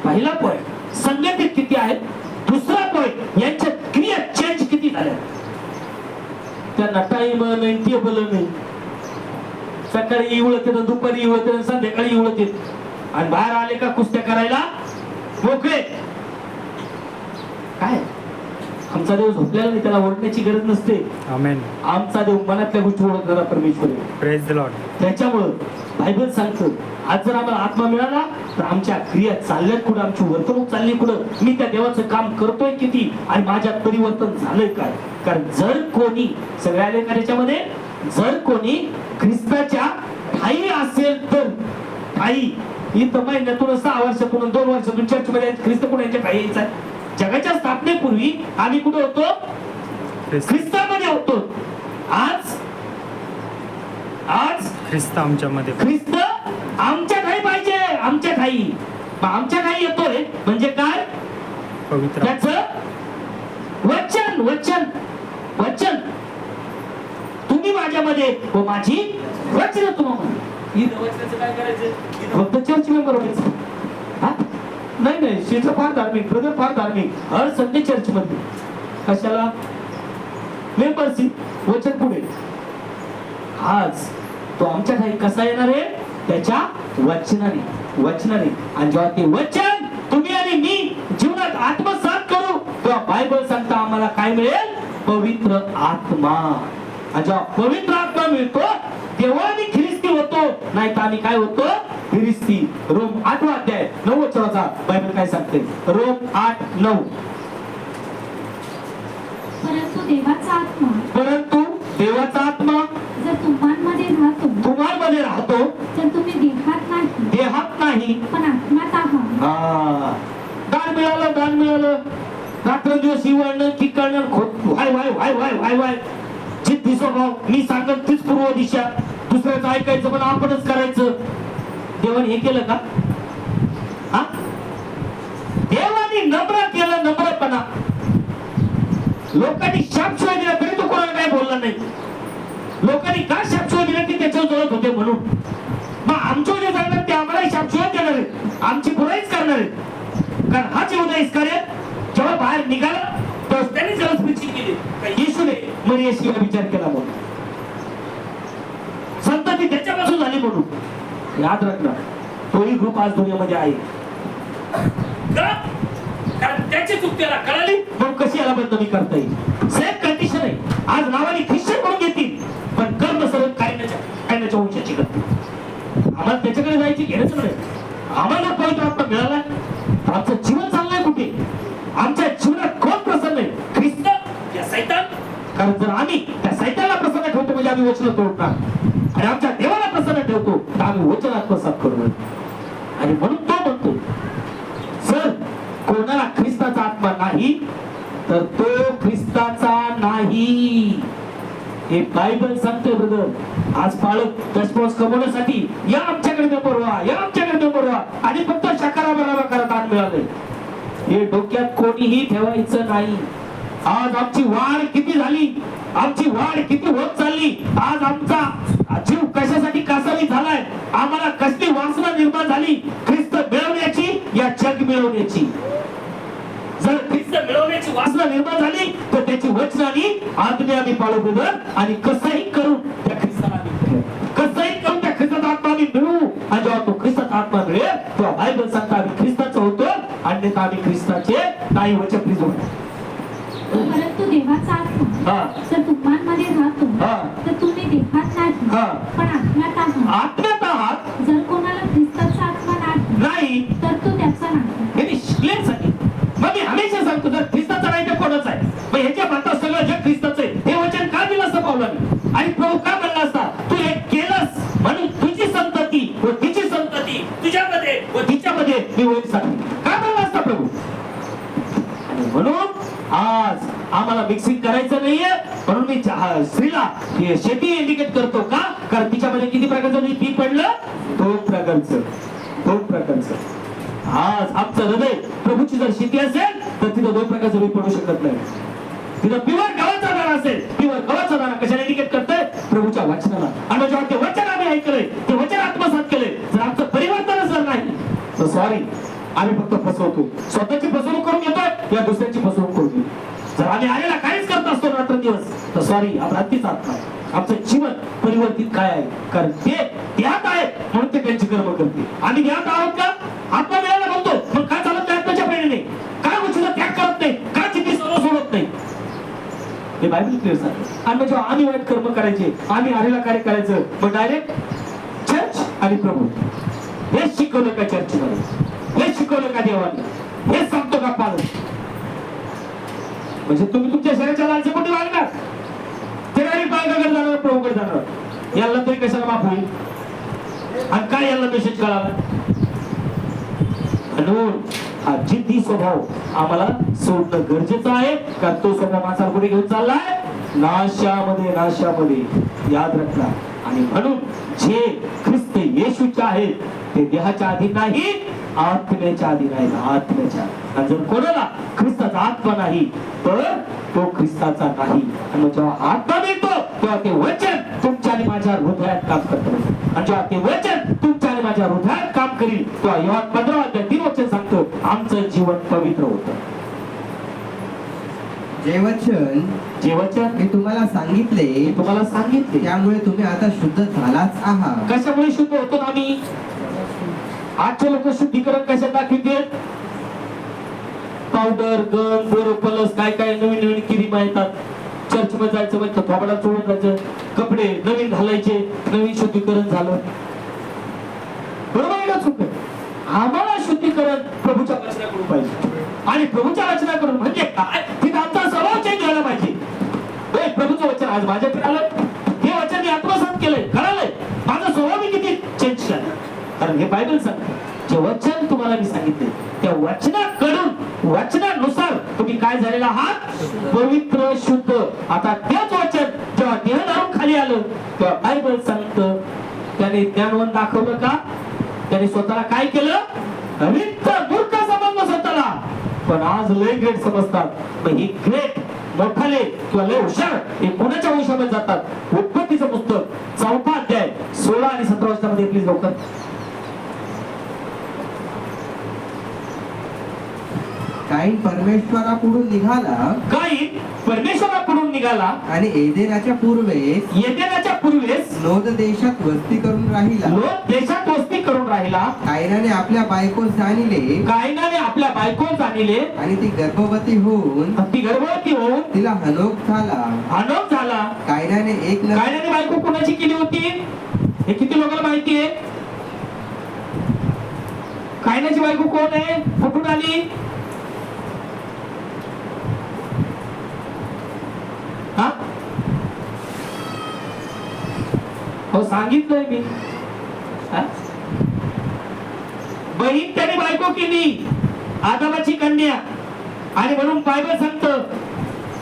पहिला पॉइंट संघटित किती आहेत. दुसरा पॉइंट यांच्या क्रिया चेंज किती झाल्या. त्यांना टाइम नाही टेबल नाही. सकाळी इवळत येत दुपारी इवळत येत संध्याकाळी इवळत येत आणि बाहेर आले का कुस्त्या करायला मोकळे. काय आमचा देव झोपलेला नाही त्याला ओळखण्याची गरज नसते. आमेन. आमचा देव मनातल्या गोष्टी ओळखणारा परमेश्वर आहे. Praise the Lord. त्याच्यामुळं बायबल सांगतं आज जर आम्हाला आत्मा मिळाला तर आमच्या क्रिया चालल्यात कुठं आमची वर्तणूक चालली कुठं मी त्या देवाचं काम करतोय किती आणि माझ्यात परिवर्तन झालंय काय. कारण जर कोणी सगळ्या लेखाच्यामध्ये जर कोणी ख्रिस्ताच्या ठाई असेल तर ठाई इथं महिन्यातून 6 वर्षातून 2 वर्षातून चर्चमध्ये ख्रिस्त कोणाच्या ठाई यायचा. जगाच्या स्थापनेपूर्वी आम्ही कुठे होतो ख्रिस्तामध्ये होतो. आज ख्रिस्त आमच्यामध्ये ख्रिस्त आमच्या ठाई पाहिजे. आमच्या ठाई आमच्या ठाई येतोय म्हणजे काय पवित्र त्याचं वचन वचन वचन तुम्ही माझ्यामध्ये व माझी वचन तुम्हाला. वचनाचं काय करायचं फक्त चर्च मेंबर व्हायचं नाही शेत फार धार्मिक ब्रदर फार धार्मिक हर संडे चर्च मध्ये कशाला मेंबरशिप वचन पुढे. आज तो आमच्या ठाई कसा येणार आहे त्याच्या वचनाने आणि जेव्हा ते वचन तुम्ही आणि मी जीवनात आत्मसात करू तेव्हा बायबल सांगता आम्हाला काय मिळेल पवित्र आत्मा. आणि जेव्हा पवित्र आत्मा मिळतो तेव्हा आम्ही ख्रिस्ती होतो नाही तर आम्ही काय होतो ख्रिस्ती. रोम 8 अध्याय 9 वचनाचा बायबल काय सांगते रोम 8:9. परंतु देवाचा आत्मा जर तुम्हांमध्ये राहतो तर तुम्ही देहात नाही पण आत्म्यात आहात. दान मिळालं रात्रंदिवस इवळणं की करणं Y Y Y Y Y Y जिद्दी स्वभाव मी सांगत तीच पूर्व दिशा दुसऱ्याचं ऐकायचं पण आपणच करायचं. देवाने हे केलं का देवाने नम्र केलं नम्रपणा. लोकांनी शापशिवाय दिला तरी तो कोणाला काय बोलला नाही. लोकांनी का शापशिवाय दिला की त्याच्यावर जळत होते म्हणून. मग आमच्यावर जे जाणार ते आम्हाला शापशिवाय देणार आहेत आमची बुराईच करणार आहेत. कारण हा जेवढा इस्कार्य जेव्हा बाहेर निघाला तेव्हा त्यांनी जलस्पृष्टी केली येशूने मरियेशिवाय विचार केला म्हणून. ती त्याच्यापासून झाली म्हणून. याद राखणार तोही ग्रुप आज दुनियामध्ये आहे. का? कारण त्याची चूक त्याला कळाली. मग कशी याला बदनामी करता येईल? सेम कंडिशन आहे. आज नावाने ख्रिश्चन म्हणून घेतील पण कर्म सर्व कायनाच्या वंशाची करतील. आम्हाला त्याच्याकडे जायची गरज नाही. आम्हाला पवित्र आत्मा मिळाला तर आमचं जीवन चाललंय कुठे? आमच्या जीवनात कोण प्रसन्न आहे? ख्रिस्त या सैतान. कारण जर आम्ही त्या सैतानाला प्रसन्न ठेवतो म्हणजे आम्ही वचन तोडणार आणि आमच्या देवाला प्रसन्न ठेवतो तर आम्ही वचन आत्मसात करू. आणि म्हणून तो म्हणतो सर कोणाला ख्रिस्ताचा आत्मा नाही तर तो ख्रिस्ताचा नाही. हे बायबल सांगते ब्रदर. आज पालक रिस्पॉन्स कमवण्यासाठी या आमच्याकडे मेंबर व्हा, या आमच्याकडे मेंबर व्हा आणि फक्त शाकारा बराबर दान मिळाले. हे डोक्यात कोणीही ठेवायचं नाही. आज आमची वाढ किती झाली, आमची वाढ किती होत चालली. आज आमचा जीव कशासाठी कासावी झालाय, आम्हाला कसली वासना निर्माण झाली ख्रिस्त मिळवण्याची या जग मिळवण्याची. जर ख्रिस्त मिळवण्याची वासना निर्माण झाली तर त्याची वचनाने आज्ञा आम्ही पाळू ब्रदर. आणि कसंही करून त्या ख्रिस्ताला आम्ही कसंही करून त्या ख्रिस्ताचा आत्मा आम्ही मिळवू. आणि जेव्हा तो ख्रिस्ताचा आत्मा मिळेल तेव्हा बायबल सांगता आम्ही ख्रिस्ताचं होतो अन्यथा आम्ही ख्रिस्ताचे नाही. वचन प्लीज परंतु देवाचा आत्मा जर तुम्हांमध्ये राहतो तर तुम्ही देहात नाही पण आत्म्यात आहात. आत्म्यात आहात. जर कोणाला ख्रिस्ताचा आत्मा नाही तर तो त्याचा नाही. हे शिकले सगळे. मग मी हमेशा सांगतो जर ख्रिस्ताचा नाही तर कोणाचा आहे? मग ह्याच्या म्हणतात सगळं जग ख्रिस्ताचं आहे. हे वचन का दिलं असतं पावलाने? आणि प्रभू का म्हणला असता तू हे केलंस म्हणून तुझी संतती व तिची संतती तुझ्यामध्ये व तिच्यामध्ये मी होईल सांगते. का म्हणला असता प्रभू? आणि म्हणून आज आम्हाला मिक्सिंग करायचं नाहीये. म्हणून मी स्त्रीला शेती इंडिकेट करतो का? कारण तिच्यामध्ये किती प्रकारचं पीक पडलं? दोन प्रकारचं. आज आमचं हृदय प्रभूची जर शेती असेल तर तिथं दोन प्रकारचं पीक पडू शकत नाही. तिथं प्युअर गव्हाचा दाणा असेल. प्युअर गव्हाचा दाणा कशाला इंडिकेट करतोय? प्रभूच्या वचनाला. आणि जेव्हा ते वचन आम्ही ऐकलंय, ते वचन आत्मसात केलंय, जर आमचं परिवर्तनच जर नाही तर सॉरी आम्ही फक्त फसवतो. स्वतःची फसवणूक करून घेतोय या दुसऱ्याची फसवणूक करून घेतो. जर आम्ही आलेला काहीच करत असतो रात्र दिवस तर सॉरी आपण अगदीच आत्मा. आमचं जीवन परिवर्तित काय आहे? कारण ते ध्यात आहेत म्हणून ते त्यांची कर्म करते. आम्ही ध्यात आहोत का? आत्मा मिळायला म्हणतो मग काय चालत नाही आत्म्याच्या प्रेरणेने? काय गोष्टीचा त्याग करत नाही? का जिद्दी सर्व सोडत नाही? हे बायबल क्लिअर सांगते. आणि जेव्हा आम्ही वाईट कर्म करायचे, आम्ही आलेला कार्य करायचं, मग डायरेक्ट चर्च आणि प्रभू हेच शिकवलं का चर्चमध्ये? हेच शिकवलं का देवाने? हेच सांगतो का पालक? म्हणजे तुम्ही तुमच्या शरीराच्या लालचे कुठे वागणार? ते डायरेक्ट बाळगाकडे जाणार, प्रभूकडे जाणार. याला तरी कशाला माफ होईल? आणि काय याला मेसेज कळाला? म्हणून हा जिद्दी स्वभाव आम्हाला सोडणं गरजेचं आहे. कारण तो स्वभाव माणसाला कुठे घेऊन चाललाय? नाशामध्ये. याद राखला. आणि म्हणून जे ख्रिस्त येशूचे आहेत ते देहाच्या अधीन नाही, आत्म्याच्या अधीन आहेत. आत्म्याच्या. आणि जर कोणाला ख्रिस्ताचा आत्मा नाही तर तो ख्रिस्ताचा नाही. आणि मग जेव्हा आत्मा मिळतो तेव्हा ते वचन तुमच्या आणि माझ्या हृदयात काम करतं. आणि जेव्हा ते वचन तुमच्या आणि माझ्या हृदयात काम करील तेव्हा योहान 15:3 वचन सांगतो आमचं जीवन पवित्र होतं. जे वचन मी तुम्हाला सांगितले त्यामुळे तुम्ही आता शुद्ध झालाच आहात. कशामुळे शुद्ध होतो आम्ही? आजचे लोक शुद्धीकरण कशात दाखवते? पावडर, गन, बोरोप्लस, काय काय नवीन क्रीम येतात. चर्च मध्ये जायचं म्हणजे थोबाडा चोळून जायचं, कपडे नवीन घालायचे, नवीन शुद्धीकरण झालं. बरोबर आहे का चुक? आम्हाला शुद्धीकरण प्रभूच्या वचनाकडून पाहिजे. आणि प्रभूच्या वचनाकडून म्हणजे काय? तिथं आमचा स्वभाव चेंज झाला पाहिजे. प्रभूचं वचन आज माझ्याकडे आलं, हे वचन मी आत्मसात केलंय, कळालंय, माझा स्वभाव मी किती चेंज केला. कारण हे बायबल सांगतं जे वचन तुम्हाला मी सांगितले त्या वचनाकडून वचनानुसार तुम्ही काय झालेला आहात? पवित्र, शुद्ध. आता तेच वचन जेव्हा देह धारून खाली आलं तेव्हा बायबल सांगतं त्याने ज्ञानवान दाखवलं का? त्याने स्वतःला काय केलं? रिक्त मूर्ख समजलं स्वतःला. पण आज लय ग्रेट समजतात. मग ही ग्रेट मोठाले किंवा लय हुशार हे कोणाच्या वंशामध्ये जातात? उत्पत्तीचं पुस्तक 4 अध्याय 16 आणि 17 वचनामध्ये प्लीज लवकर. काईन परमेश्वरापुढून निघाला काईन परमेश्वरापुढून निघाला आणि एदेनाच्या पूर्वेस येदेनाच्या पूर्वेस नोद देशात वस्ती करून राहिला. लोक देशात वस्ती करून राहिला. कायनाने आपल्या बायकोस जाणिले कायनाने आपल्या बायकोस आणले आणि ती गर्भवती होऊन ती गर्भवती होऊन तिला हनोक झाला. अनोख झाला. कायनाने एक कायनाने बायको कोणाची केली होती हे किती लोकांना माहिती आहे? कायनाची बायको कोण आहे? कुठून आली? हा? हो सांगितलंय मी. हा? बहीण त्याने बायको केली आदामाची कन्या आणि म्हणून बायबल सांगतं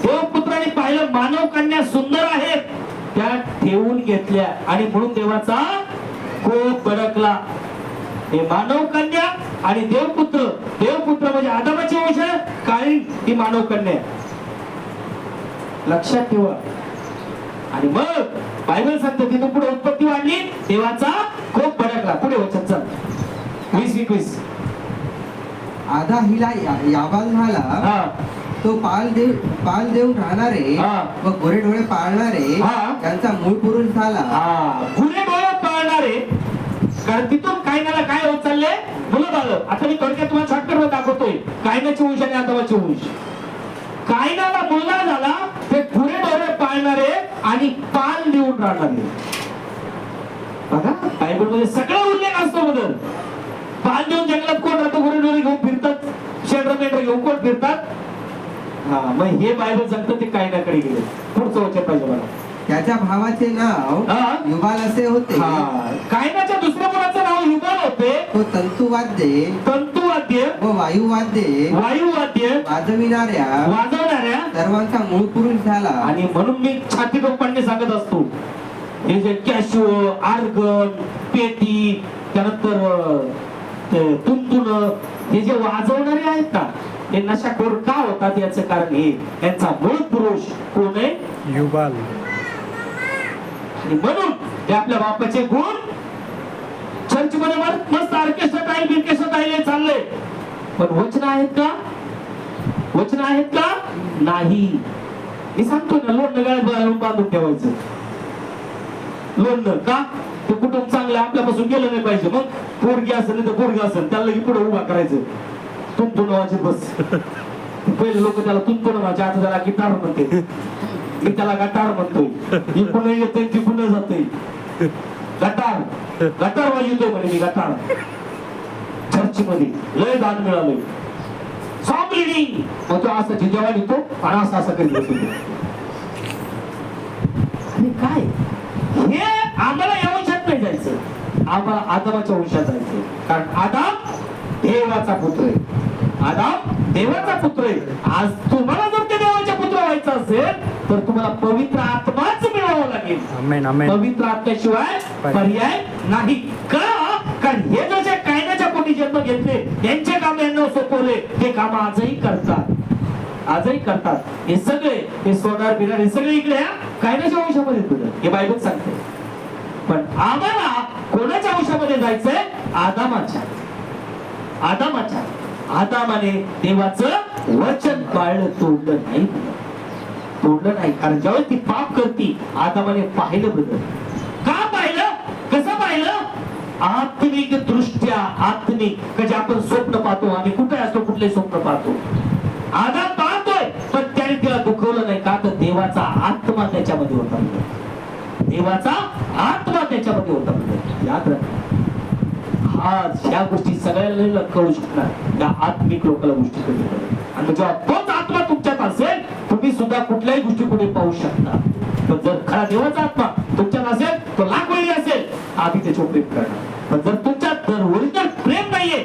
देवपुत्राने पाहिलं मानव कन्या सुंदर आहेत त्या ठेवून घेतल्या आणि म्हणून देवाचा कोप भडकला. हे मानव कन्या आणि देवपुत्र. देवपुत्र म्हणजे आदामाची वंश, काळी ही मानव कन्या. लक्षात ठेवा. आणि मग बायबल सांगतं तिथून पुढे उत्पत्ती वाढली देवाचा कोप भडकला. पुढे वचन चल 20-21. आधा हिला याबाल झाला. हा तो पाल देऊन राहणारे हा. व गोरे डोळे पाळणारे हा. त्यांचा मूळ पुरुष झाला. पुढे डोळे पाळणारे. कारण तिथून कायनाला काय होत चालले? मुलं बाळ. आता मी थोडक्यात तुम्हाला शॉर्टकट मध्ये दाखवतोय. कायनाची वंश आणि आदामाची वंश. कायनाला मुलगा झाला ते पुढे डोळे पाळणारे आणि पाल देऊन राहणारे. बघा बायबल मध्ये सगळा उल्लेख असतो बदल. पाल देऊन जंगलात कोण राहतो? गुरे डोळे घेऊन फिरतात. शेंडर मेंढर घेऊन कोण फिरतात? हा मग हे बायबल सांगतं ते कायनाकडे गेले. पुढचं वचन पाहिजे मला. त्याच्या भावाचे नाव हा. युबाल असे होते. कायनाच्या दुसऱ्या मुलाचं नाव युबाल होते. तो तंतुवाद्ये तंतुवाद्य व वायुवाद्ये वायुवाद्य वाजविणाऱ्या वाजवणाऱ्या सर्वांचा मूळ पुरुष झाला. आणि म्हणून मी छाती टोपणने सांगत असतो हे जे कॅशो आर्गन पेटी त्यानंतर तुंतुन हे जे वाजवणारे आहेत ना हे नशाखोर का होतात याचं कारण हे यांचा मूळ पुरुष कोण आहे? युबाल. आणि म्हणून हे आपल्या बापाचे गुण चर्च मध्ये मस्त ऑर्केस्ट्रा टाईल चाललंय पण वचन आहेत का? वचन आहेत का? नाही. मी सांगतो ना लोणनं गळ्यात बांधून ठेवायचं. लोणनं का? ते कुटुंब चांगलं आपल्यापासून गेलं नाही पाहिजे. मग पोरगी असेल नाही तर पोरगी असेल त्याला पुढे उभा करायचं. तुमतुन वाजत बस. पहिले लोक त्याला तुमतुन वाजत आता त्याला गिटार म्हणते. मी त्याला गटार म्हणतोय. इकडून येतोय तिकडून जातोय. गटार गटार वाजवतोय म्हणे मी गटार. चर्च मध्ये लय दान मिळालंय. सॉन्ग लिडिंग मग तो असं जेव्हा लिहितो आणि असं असं करीत बसतो. आणि काय हे आम्हाला या वंशात नाही जायचं. आम्हाला आदामाच्या वंशात जायचं. कारण आदाम देवाचा पुत्र आहे. आदाम देवाचा पुत्र आहे. आज तुम्हाला जर ते देवाचा पुत्र व्हायचं असेल तर तुम्हाला पवित्र आत्माच मिळवावं लागेल. आमेन आमेन. पवित्र आत्म्याशिवाय पर्याय नाही. का? कारण हे जसे कायनाच्या पोटी जन्म घेतले यांचे काम यांना सोपवले ते काम आजही करतात. आजही करतात. हे सगळे हे सोनार बिनार हे सगळे इकडे कायनाच्या वंशामध्ये येतात. हे बायबल सांगते. पण आम्हाला कोणाच्या वंशामध्ये जायचंय? आदामाच्या. आदामाच्या. आदामाने देवाचं वचन पाळलं तोडलं नाही. तोडलं नाही. कारण ज्यावेळेस ती पाप करती आदामाने पाहिलं बदल. का पाहिलं? कसं पाहिलं? आत्मिक दृष्ट्या. आत्मिक म्हणजे आपण स्वप्न पाहतो. आम्ही कुठे असतो कुठले स्वप्न पाहतो. आदाम पाहतोय पण त्याने तिला दुखवलं नाही. का? तर देवाचा आत्मा त्याच्यामध्ये होता. देवाचा आत्मा त्याच्यामध्ये होता. याद राखा. आज ह्या गोष्टी सगळ्यांना कळू शकणार त्या आत्मिक लोकांना गोष्टी कळू. आणि जेव्हा तोच आत्मा तुमच्यात असेल तुम्ही सुद्धा कुठल्याही गोष्टी पुढे पाहू शकता. पण जर खरा देवाचा आत्मा तुमच्यात असेल तो लाख वेळी असेल आधी त्याच्यावर प्रेम करणार. पण जर तुमच्यात जर ओरिजिनल प्रेम नाहीये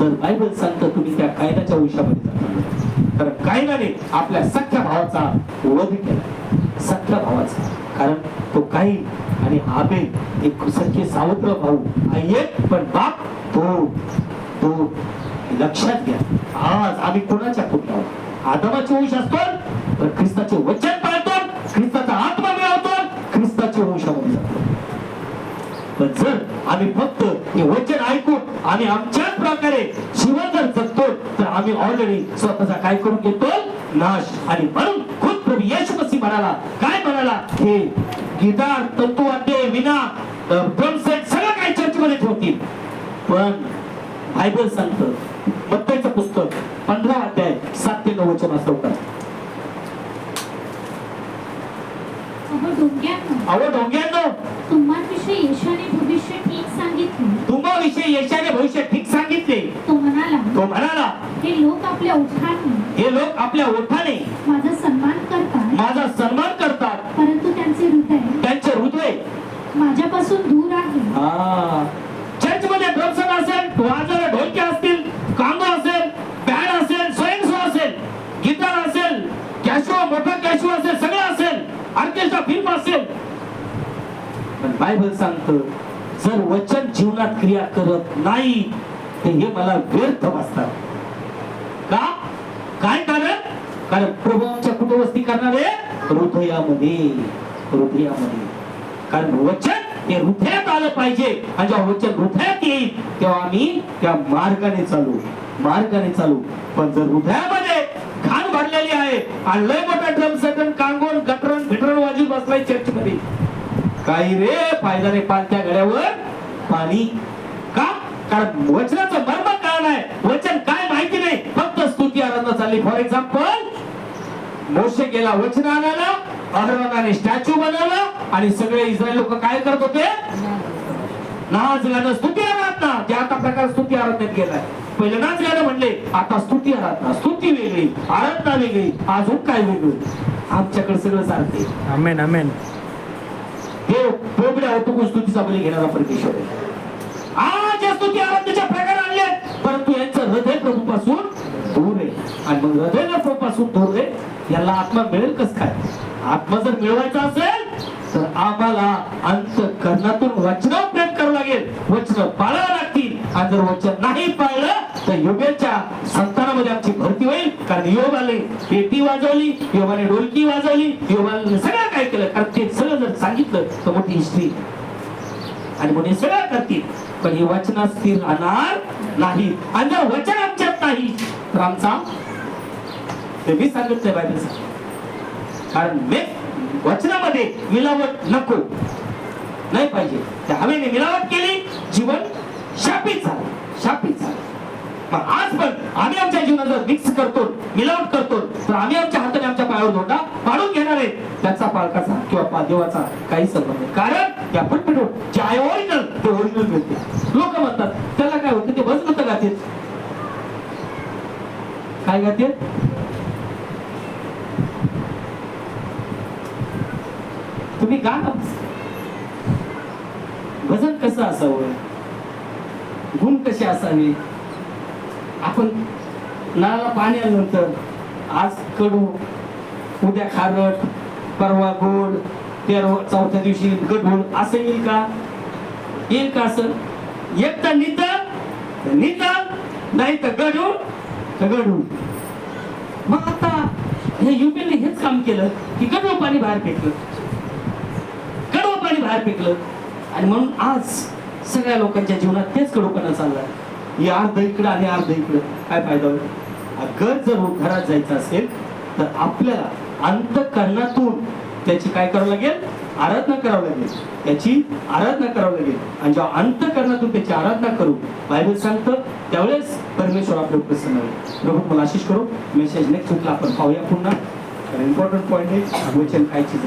तर बायबल सांगतं तुम्ही त्या कायनाच्या वंशामध्ये जाता. कारण कायनाने आपल्या सख्या भावाचा वध केला. सख्या भावाचा. कारण तो काईन आणि हाबेल एक सख्खे सावत्र भाऊ आहेत पण बाप तो लक्षात घ्या. आज आम्ही कोणाच्या पुढे आहोत? आदामाचे वंश असतो तर ख्रिस्ताचे वचन पाळतो. ख्रिस्ताचा आत्मा मिळवतो. ख्रिस्ताचे वंशामध्ये जातो. पण जर आम्ही फक्त हे वचन ऐकून आम्ही आमच्याच प्रकारे जीवन जर जगतो तर आम्ही ऑलरेडी स्वतःचा काय करून घेतो नाश. आणि म्हणून खुद प्रभू येशू मसीह म्हणाला, काय म्हणाला, हे गिटार तंतुवाद्य विना ड्रम सेट सगळं काही चर्चमध्ये ठेवतील, पण बायबल सांगतं मत्तईचं पुस्तक 15 अध्याय 7 ते 9 वचन असं होतं. अहो डोंग्यांनो, तुम्हाविषयी यशाने भविष्य ठीक सांगितले. तुम्हाविषयी यशाने भविष्य ठीक सांगितले. तो म्हणाला, हे लोक आपल्या ओठाने माझा सन्मान करतात, परंतु त्यांचे हृदय माझ्यापासून दूर आहे. चर्च मध्ये ड्रम्स असेल, वाजणारे ढोलके असतील, कांगो असेल, बँड असेल, स्वयंसो असेल, गिटार असेल, कॅशो, मोठा कॅशो असेल, सगळं असेल, ऑर्केस्ट्रा फिल्म असेल, पण बायबल सांगतं जर वचन जीवनात क्रिया करत नाही तर हे मला व्यर्थ वाटतात. का? काय कारण? कारण प्रभू आमच्या कुठे वस्ती करणार आहे? हृदयामध्ये. कारण वचन हे हृदयात आलं पाहिजे, आणि जेव्हा वचन हृदयात येईल तेव्हा आम्ही त्या मार्गाने चालू. पण जर हृदयामध्ये घाण भरलेली आहे आणि लय मोठा ड्रम सेटन, कांगोन, गटरन भिटरन वाजून बसलाय चर्च मध्ये, काही रे फायदा नाही, पालत्या गड्यावर पाणी. का? कारण वचनाचं मर्म काय नाही, वचन काय माहिती नाही, फक्त स्तुती आराधना चालली. फॉर एक्झाम्पल, मोशे गेला वचन आणायला, अहरोनाने स्टॅच्यू बनवला आणि सगळे इस्रायल लोक काय करत होते? नाच गाणं, स्तुती आराधना. जे आता प्रकार स्तुती आराधनेत गेलाय. पहिले नाच गाणं म्हणले, आता स्तुती आराधना. स्तुती वेगळी, आराधना वेगळी, अजून काय वेगळं. आमच्याकडे सगळं सारखे. आमेन आमेन. देव बोबड्या होतो स्तुतीचा बळी घेणारा परमेश्वर आहे. आज या स्तुती आराधनेच्या प्रकार आणले, परंतु यांचं हृदय प्रभूपासून दूर आहे. आणि मग हृदय जर प्रभूपासून दूर आहे, याला आत्मा मिळेल कस काय? आत्मा जर मिळवायचा असेल तर आम्हाला अंतःकरणातून वचनावर प्रेम करावं लागेल, वचन पाळावं लागतील. आणि जर वचन नाही पाळलं तर योगाच्या संतानामध्ये आमची भरती होईल. कारण योगाने पेटी वाजवली, योगाने ढोलकी वाजवली, योगाने सगळं काय केलं. कारण ते सगळं जर सांगितलं तर मोठी हिस्ट्री, आणि मोठे सगळं करतील, पण हे वचनात स्थिर राहणार नाही. आणि जर वचन आमच्यात नाही तर आमचा, ते मी सांगितलंय बायबल, कारण वचनामध्ये मिलावट नको, नाही पाहिजे. त्या हवेने मिलावट केली, जीवन शापित झालं. पण आज पण आम्ही आमच्या जीवनात जर मिक्स करतो, मिलावट करतो, तर आम्ही आमच्या हाताने आमच्या पायावर धोंडा पाडून घेणार आहे. त्याचा पालकाचा किंवा देवाचा काही संबंध नाही. कारण या पटपटून जे आहे ओरिजिनल, ते ओरिजिनल मिळते. लोक म्हणतात त्याला काय होतं, ते भजन गाते. काय गाते? तुम्ही गा ना. भजन कसं असावं, गुण कसे असावे. आपण नळाला पाणी आल्यानंतर आज कडू, उद्या खारट, परवा गोड, चौथ्या दिवशी गढूळ असं येईल का? असं एक तर नितळ नाही तर गढूळ. मग आता हे युपीने हेच काम केलं की गढूळ पाणी बाहेर फेकलं. आणि म्हणून आज सगळ्या लोकांच्या जीवनात तेच कडूपणा चाललाय. हे अर्ध इकडं आणि अर्ध इकडं. काय फायदा होईल? अगर जर घरात जायचं असेल तर आपल्याला अंतःकरणातून त्याची काय करावं लागेल? आराधना करावं लागेल. त्याची आराधना करावं लागेल. आणि जेव्हा अंतःकरणातून त्याची आराधना करू, बायबल सांगतं त्यावेळेस परमेश्वर आपल्या प्रसन्न होईल. प्रभू मला आशीष करू. मेसेज नेक्स्ट वीकला आपण पाहूया पुन्हा. इम्पॉर्टंट पॉईंट आहे वचन काय चीज